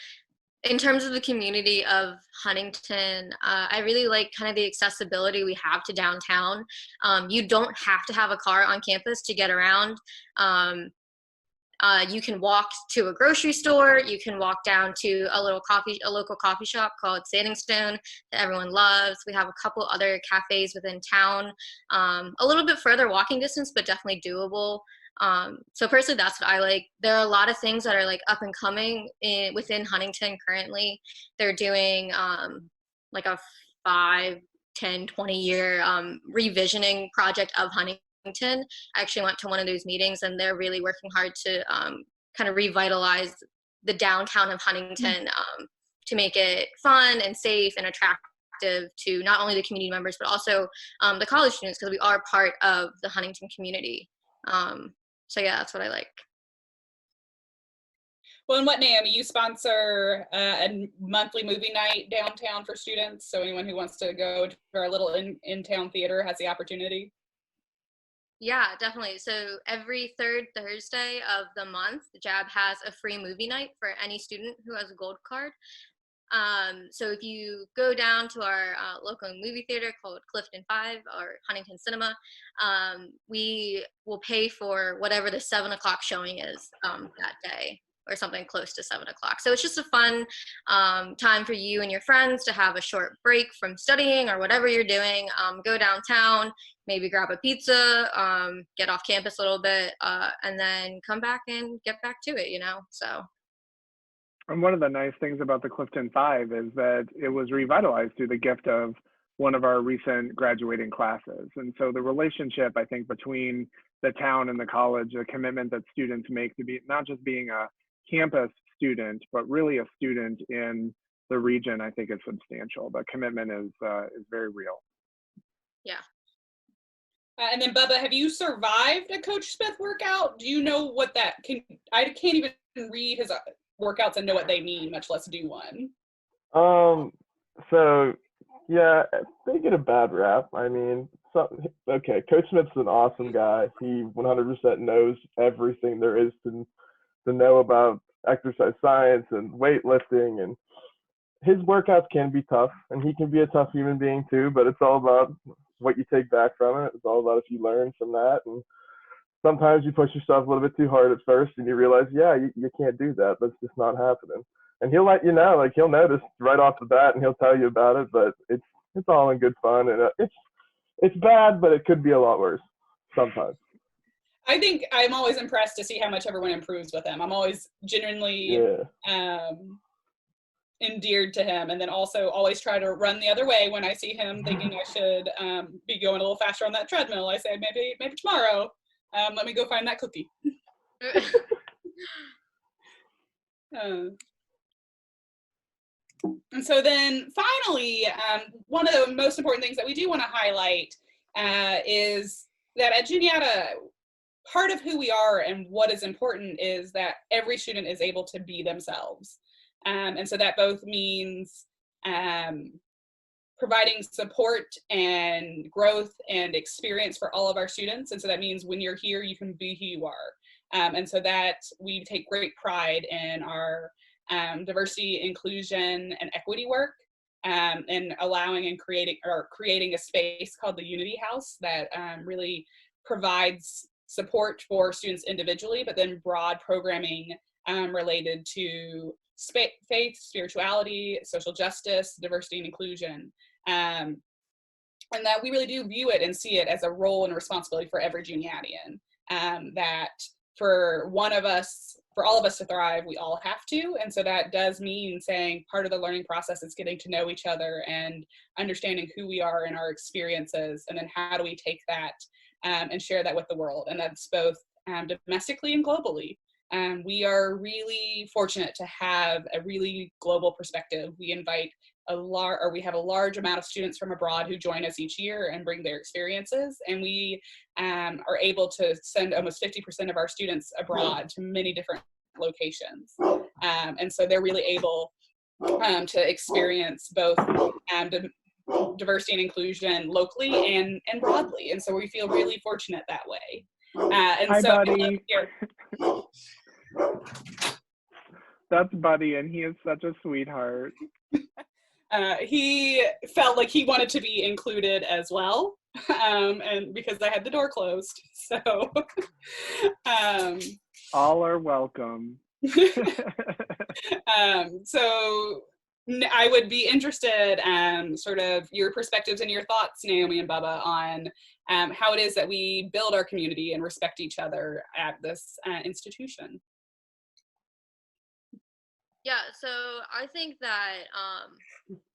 in terms of the community of Huntington, I really like kind of the accessibility we have to downtown. You don't have to have a car on campus to get around. You can walk to a grocery store. You can walk down to a local coffee shop called Standing Stone that everyone loves. We have a couple other cafes within town, a little bit further walking distance, but definitely doable. So personally, that's what I like. There are a lot of things that are like up and coming within Huntington currently. They're doing like a 5, 10, 20-year revisioning project of Huntington. I actually went to one of those meetings, and they're really working hard to kind of revitalize the downtown of Huntington to make it fun and safe and attractive to not only the community members, but also the college students, because we are part of the Huntington community. So yeah, that's what I like. Well, and what, Naomi, you sponsor a monthly movie night downtown for students. So anyone who wants to go to our little in-town theater has the opportunity. Yeah, definitely. So every third Thursday of the month, the JAB has a free movie night for any student who has a gold card. So if you go down to our local movie theater called Clifton 5 or Huntington Cinema, we will pay for whatever the 7 o'clock showing is that day, or something close to 7 o'clock. So it's just a fun time for you and your friends to have a short break from studying or whatever you're doing. Go downtown, maybe grab a pizza, get off campus a little bit, and then come back and get back to it, you know, so. And one of the nice things about the Clifton 5 is that it was revitalized through the gift of one of our recent graduating classes. And so the relationship, I think, between the town and the college, the commitment that students make to be not just being a campus student, but really a student in the region, I think is substantial. The commitment is very real. Yeah. And then Bubba, have you survived a Coach Smith workout? Do you know what that can? I can't even read his workouts and know what they mean, much less do one. So yeah, they get a bad rap. I mean, okay, Coach Smith's an awesome guy. He 100% knows everything there is to know about exercise science and weightlifting, and his workouts can be tough, and he can be a tough human being too, but it's all about what you take back from it. It's all about if you learn from that. And sometimes you push yourself a little bit too hard at first, and you realize, yeah, you can't do that. That's just not happening. And he'll let you know, like he'll notice right off the bat, and he'll tell you about it. But it's all in good fun, and it's bad, but it could be a lot worse sometimes. I think I'm always impressed to see how much everyone improves with him. I'm always genuinely endeared to him, and then also always try to run the other way when I see him thinking I should be going a little faster on that treadmill. I say maybe tomorrow. Let me go find that cookie. And so then finally, one of the most important things that we do want to highlight is that at Juniata, part of who we are and what is important is that every student is able to be themselves. And so that both means providing support and growth and experience for all of our students. And so that means when you're here, you can be who you are. And so that we take great pride in our diversity, inclusion, and equity work, and allowing and creating a space called the Unity House that really provides support for students individually, but then broad programming related to faith, spirituality, social justice, diversity and inclusion. And that we really do view it and see it as a role and responsibility for every Juniatian, that for all of us to thrive, we all have to. And so that does mean saying part of the learning process is getting to know each other and understanding who we are and our experiences, and then how do we take that and share that with the world. And that's both domestically and globally. We are really fortunate to have a really global perspective. We invite we have a large amount of students from abroad who join us each year and bring their experiences. And we are able to send almost 50% of our students abroad to many different locations. And so they're really able to experience both diversity and inclusion locally and broadly. And so we feel really fortunate that way. Hi, Buddy. That's Buddy, and he is such a sweetheart. He felt like he wanted to be included as well, and because I had the door closed, so all are welcome. So I would be interested, sort of your perspectives and your thoughts, Naomi and Bubba, on how it is that we build our community and respect each other at this institution. Yeah, so I think that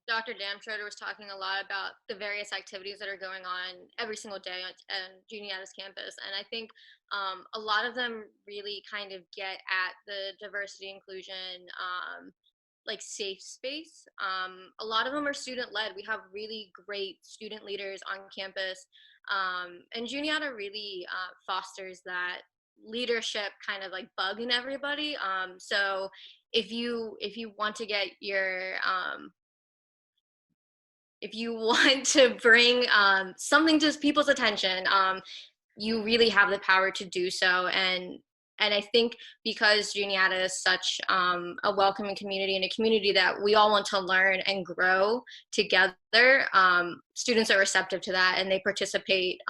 Dr. Damschroeder was talking a lot about the various activities that are going on every single day on Juniata's campus. And I think a lot of them really kind of get at the diversity, inclusion, like safe space. A lot of them are student led. We have really great student leaders on campus. And Juniata really fosters that leadership kind of like bug in everybody. So if you want to get your if you want to bring something to people's attention, you really have the power to do so. And I think because Juniata is such a welcoming community and a community that we all want to learn and grow together, students are receptive to that, and they participate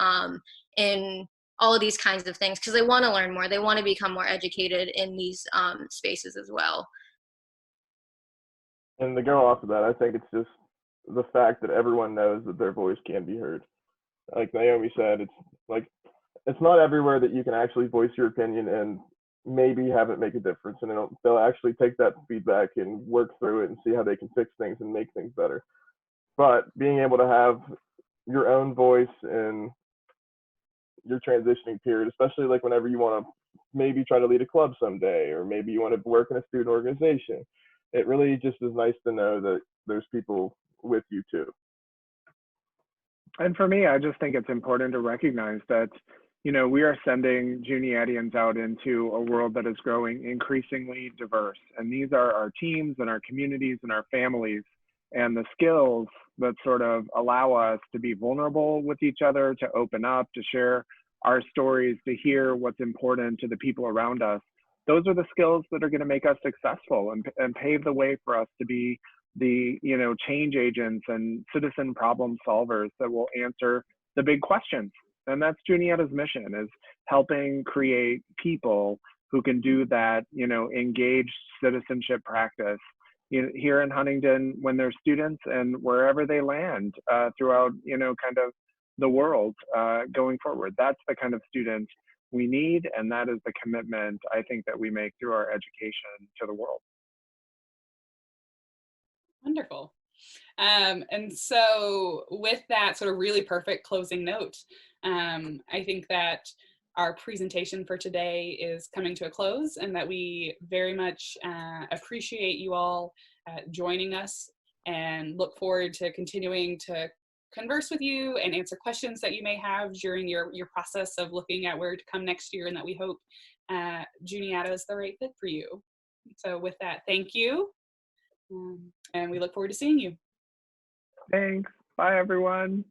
in all of these kinds of things because they want to learn more. They want to become more educated in these spaces as well. And to go off of that, I think it's just the fact that everyone knows that their voice can be heard. Like Naomi said, it's not everywhere that you can actually voice your opinion and maybe have it make a difference. And they'll actually take that feedback and work through it and see how they can fix things and make things better. But being able to have your own voice in your transitioning period, especially like whenever you want to maybe try to lead a club someday, or maybe you want to work in a student organization, it really just is nice to know that there's people with you too. And for me, I just think it's important to recognize that, you know, we are sending Juniatians out into a world that is growing increasingly diverse. And these are our teams and our communities and our families, and the skills that sort of allow us to be vulnerable with each other, to open up, to share our stories, to hear what's important to the people around us. Those are the skills that are going to make us successful and pave the way for us to be the, you know, change agents and citizen problem solvers that will answer the big questions. And that's Juniata's mission, is helping create people who can do that, you know, engaged citizenship practice here in Huntington when they're students and wherever they land throughout, you know, kind of the world going forward. That's the kind of student we need, and that is the commitment I think that we make through our education to the world. Wonderful. And so with that sort of really perfect closing note, I think that our presentation for today is coming to a close, and that we very much appreciate you all joining us, and look forward to continuing to converse with you and answer questions that you may have during your process of looking at where to come next year, and that we hope Juniata is the right fit for you. So with that, thank you. And we look forward to seeing you. Thanks. Bye, everyone.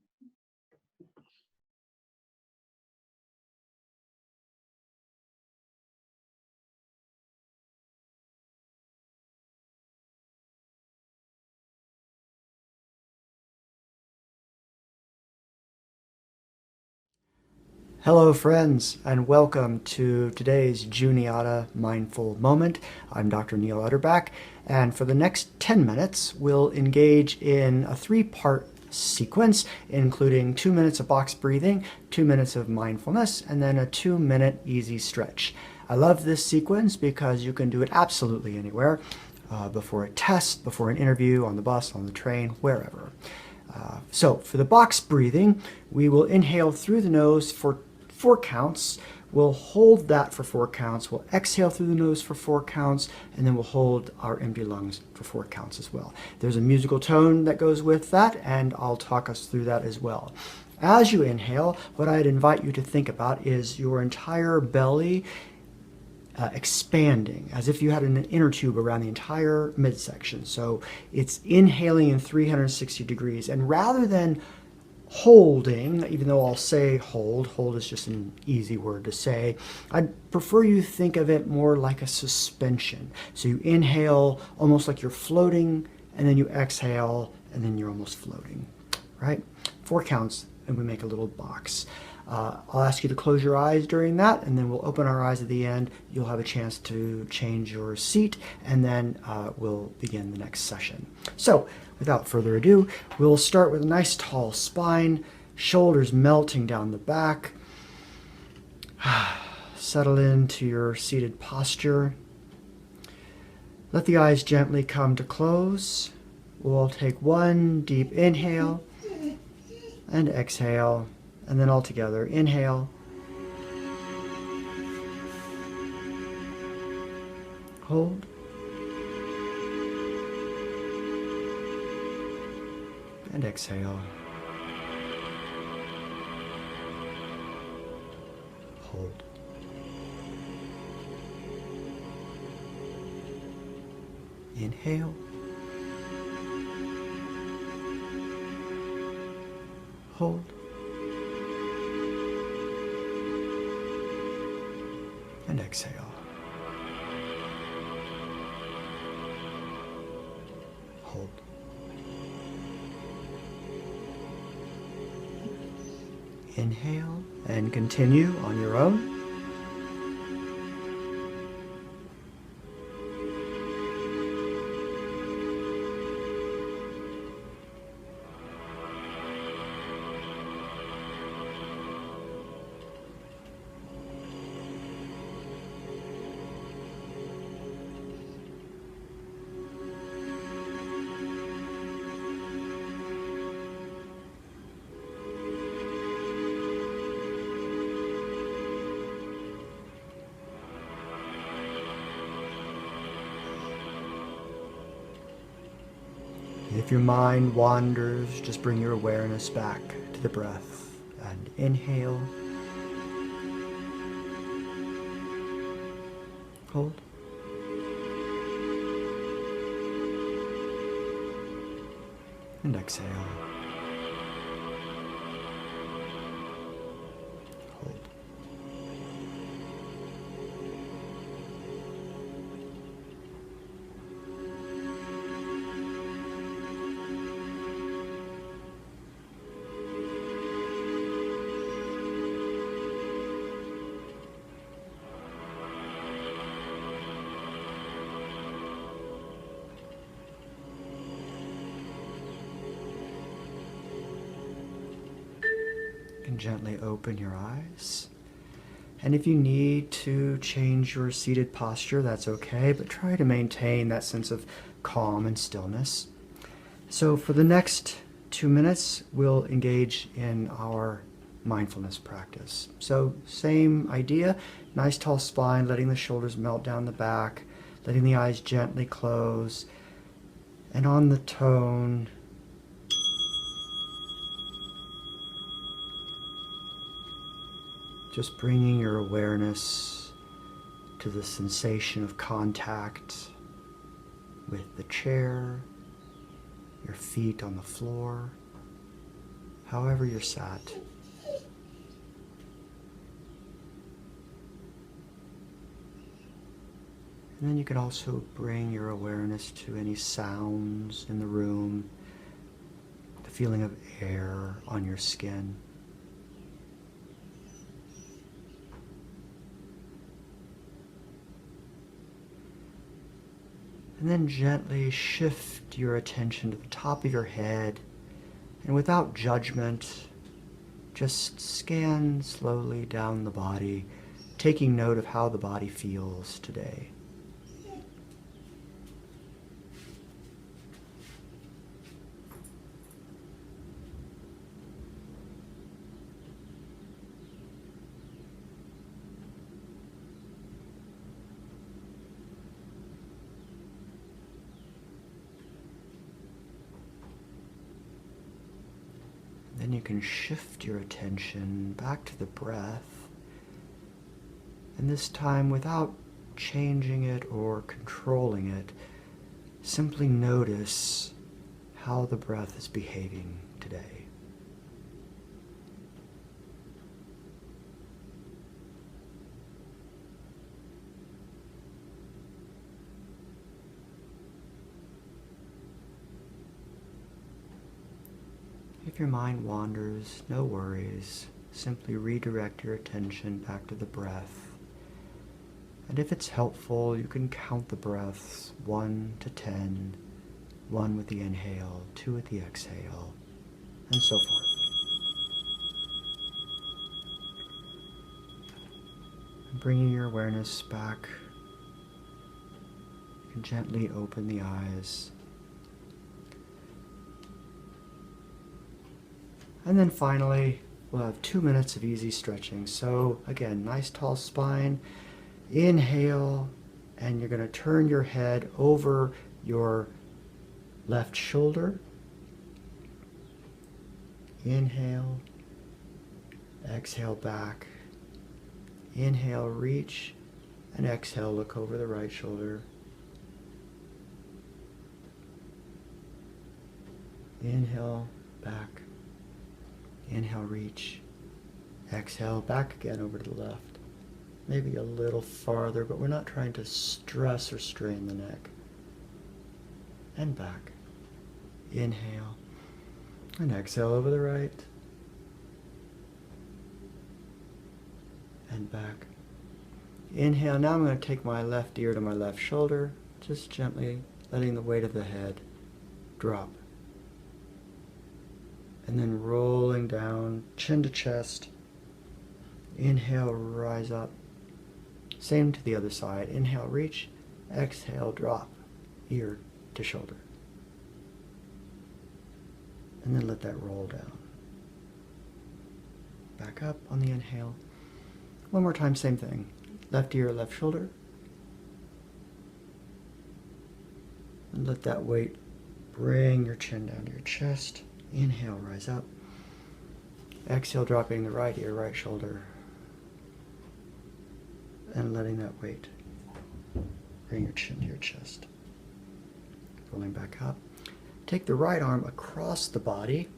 Hello friends, and welcome to today's Juniata Mindful Moment. I'm Dr. Neil Utterback, and for the next 10 minutes, we'll engage in a 3-part sequence, including 2 minutes of box breathing, 2 minutes of mindfulness, and then a 2-minute easy stretch. I love this sequence because you can do it absolutely anywhere, before a test, before an interview, on the bus, on the train, wherever. So for the box breathing, we will inhale through the nose for 4 counts. We'll hold that for 4 counts. We'll exhale through the nose for 4 counts, and then we'll hold our empty lungs for 4 counts as well. There's a musical tone that goes with that, and I'll talk us through that as well. As you inhale, what I'd invite you to think about is your entire belly expanding, as if you had an inner tube around the entire midsection. So it's inhaling in 360 degrees, and rather than holding, even though I'll say hold is just an easy word to say, I'd prefer you think of it more like a suspension. So you inhale almost like you're floating, and then you exhale, and then you're almost floating, right? 4 counts, and we make a little box. I'll ask you to close your eyes during that, and then we'll open our eyes at the end. You'll have a chance to change your seat, and then we'll begin the next session. So, without further ado, we'll start with a nice tall spine, shoulders melting down the back. Settle into your seated posture. Let the eyes gently come to close. We'll take one deep inhale and exhale, and then all together. Inhale. Hold. And exhale. Hold. Inhale. Hold. And exhale. Hold. Inhale and continue on your own. If your mind wanders, just bring your awareness back to the breath and inhale. Hold. And exhale. Hold. And gently open your eyes. And if you need to change your seated posture, that's okay, but try to maintain that sense of calm and stillness. So for the next 2 minutes, we'll engage in our mindfulness practice. So same idea, nice tall spine, letting the shoulders melt down the back, letting the eyes gently close, and on the tone, just bringing your awareness to the sensation of contact with the chair, your feet on the floor, however you're sat. And then you can also bring your awareness to any sounds in the room, the feeling of air on your skin. And then gently shift your attention to the top of your head, and without judgment, just scan slowly down the body, taking note of how the body feels today. Then you can shift your attention back to the breath, and this time without changing it or controlling it, simply notice how the breath is behaving today. If your mind wanders, no worries. simply redirect your attention back to the breath. And if it's helpful, you can count the breaths 1 to 10, 1 with the inhale, 2 with the exhale, and so forth. And bringing your awareness back, you can gently open the eyes. And then finally, we'll have 2 minutes of easy stretching. So again, nice tall spine. Inhale, and you're going to turn your head over your left shoulder. Inhale, exhale back. Inhale, reach, and exhale, look over the right shoulder. Inhale, back. Inhale, reach. Exhale, back again over to the left. Maybe a little farther, but we're not trying to stress or strain the neck. And back. Inhale. And exhale over the right. And back. Inhale. Now I'm going to take my left ear to my left shoulder, just gently letting the weight of the head drop. And then rolling down, chin to chest. Inhale, rise up. Same to the other side. Inhale, reach. Exhale, drop. Ear to shoulder. And then let that roll down. Back up on the inhale. One more time, same thing. Left ear, left shoulder. And let that weight bring your chin down to your chest. Inhale, rise up. Exhale, dropping the right ear, right shoulder. And letting that weight bring your chin to your chest. Rolling back up. Take the right arm across the body,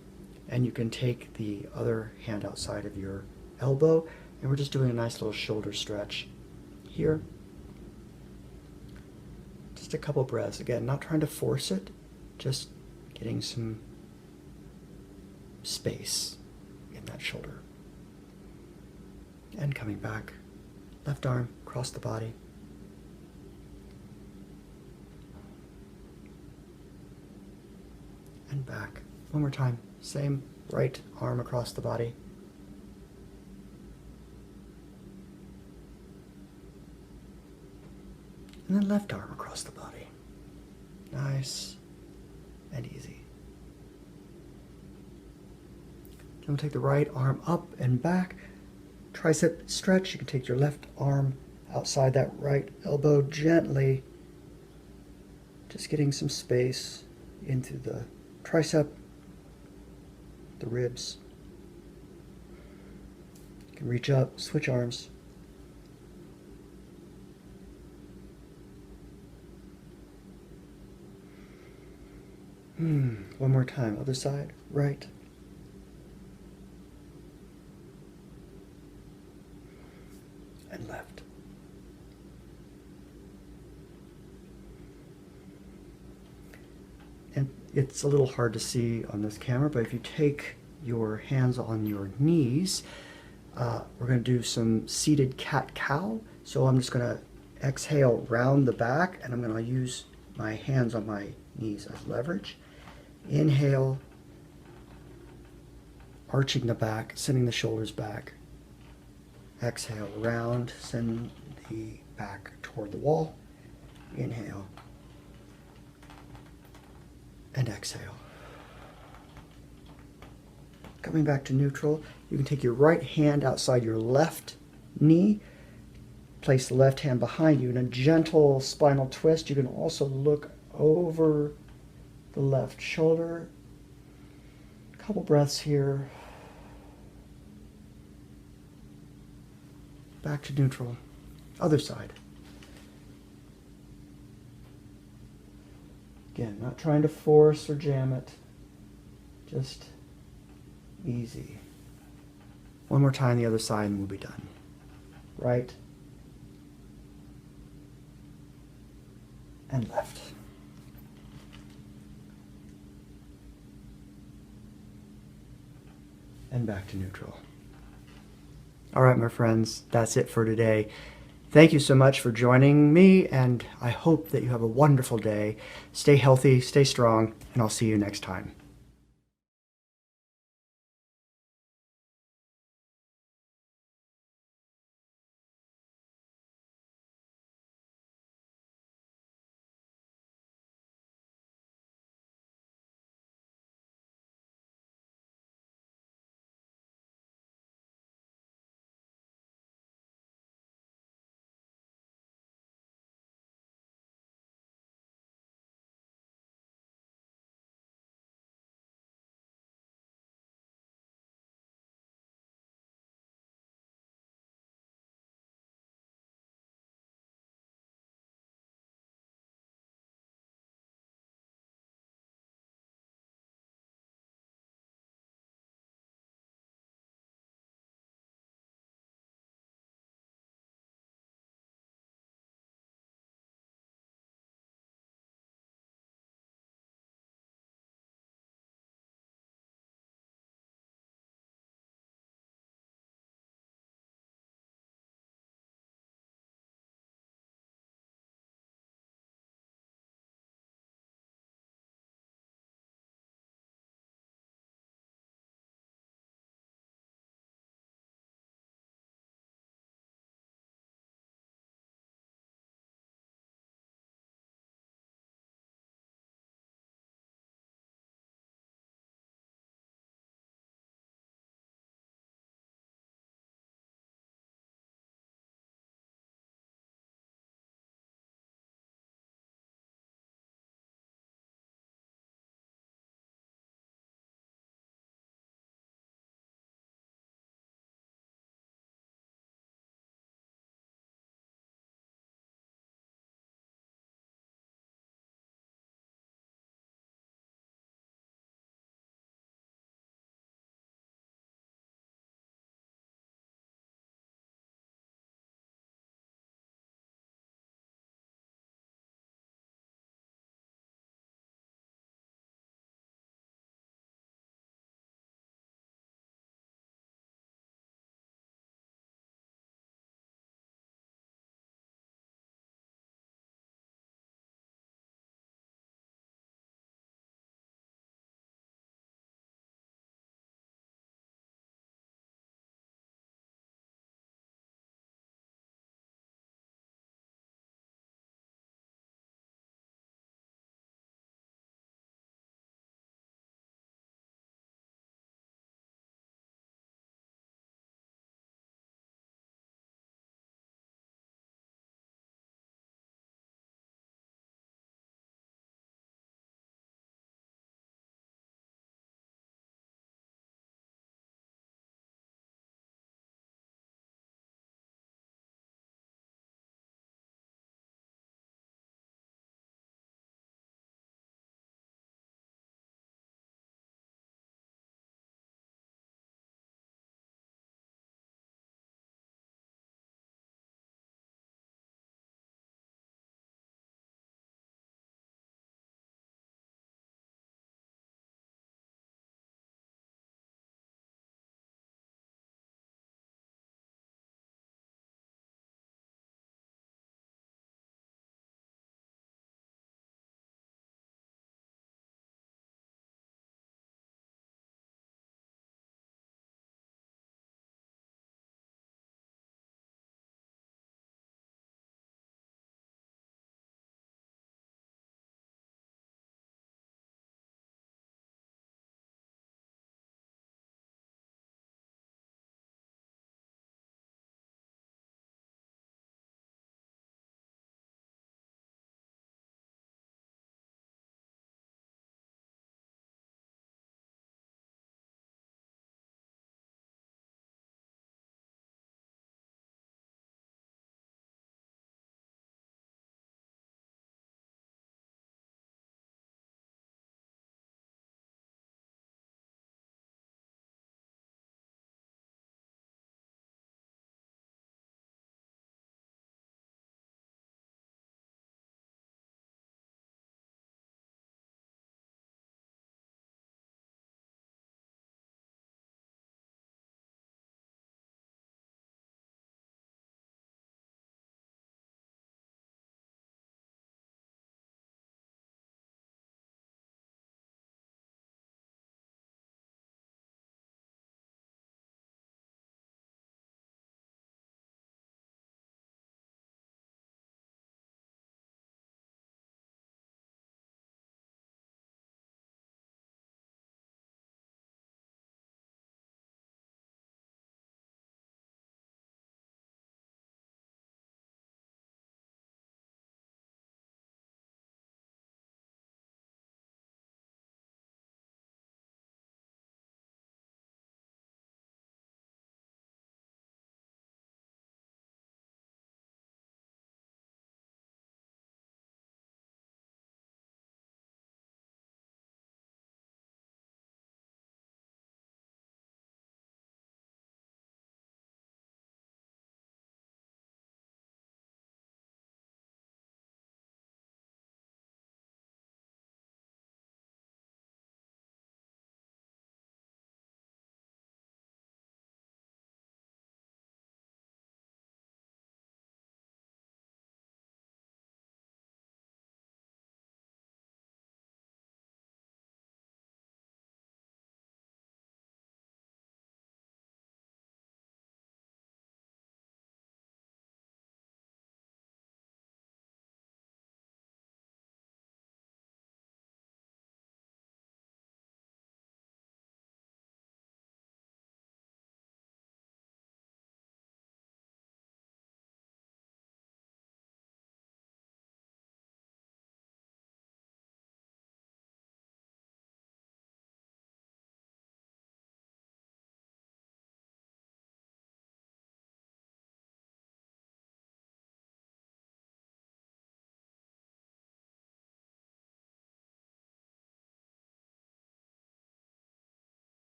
and you can take the other hand outside of your elbow, and we're just doing a nice little shoulder stretch here. Just a couple breaths. Again, not trying to force it, just getting some space in that shoulder. And coming back. Left arm across the body. And back. One more time. Same right arm across the body. And then left arm across the body. Nice and easy. Then we'll take the right arm up and back. Tricep stretch. You can take your left arm outside that right elbow gently, just getting some space into the tricep, the ribs. You can reach up, switch arms. One more time, other side, right. And left. And it's a little hard to see on this camera, but if you take your hands on your knees, we're going to do some seated cat-cow. So I'm just going to exhale round the back, and I'm going to use my hands on my knees as leverage. Inhale, arching the back, sending the shoulders back. Exhale, round, send the back toward the wall. Inhale. And exhale. Coming back to neutral, you can take your right hand outside your left knee, place the left hand behind you in a gentle spinal twist. You can also look over the left shoulder. A couple breaths here. Back to neutral. Other side. Again, not trying to force or jam it. Just easy. One more time, the other side, and we'll be done. Right. And left. And back to neutral. All right, my friends, that's it for today. Thank you so much for joining me, and I hope that you have a wonderful day. Stay healthy, stay strong, and I'll see you next time.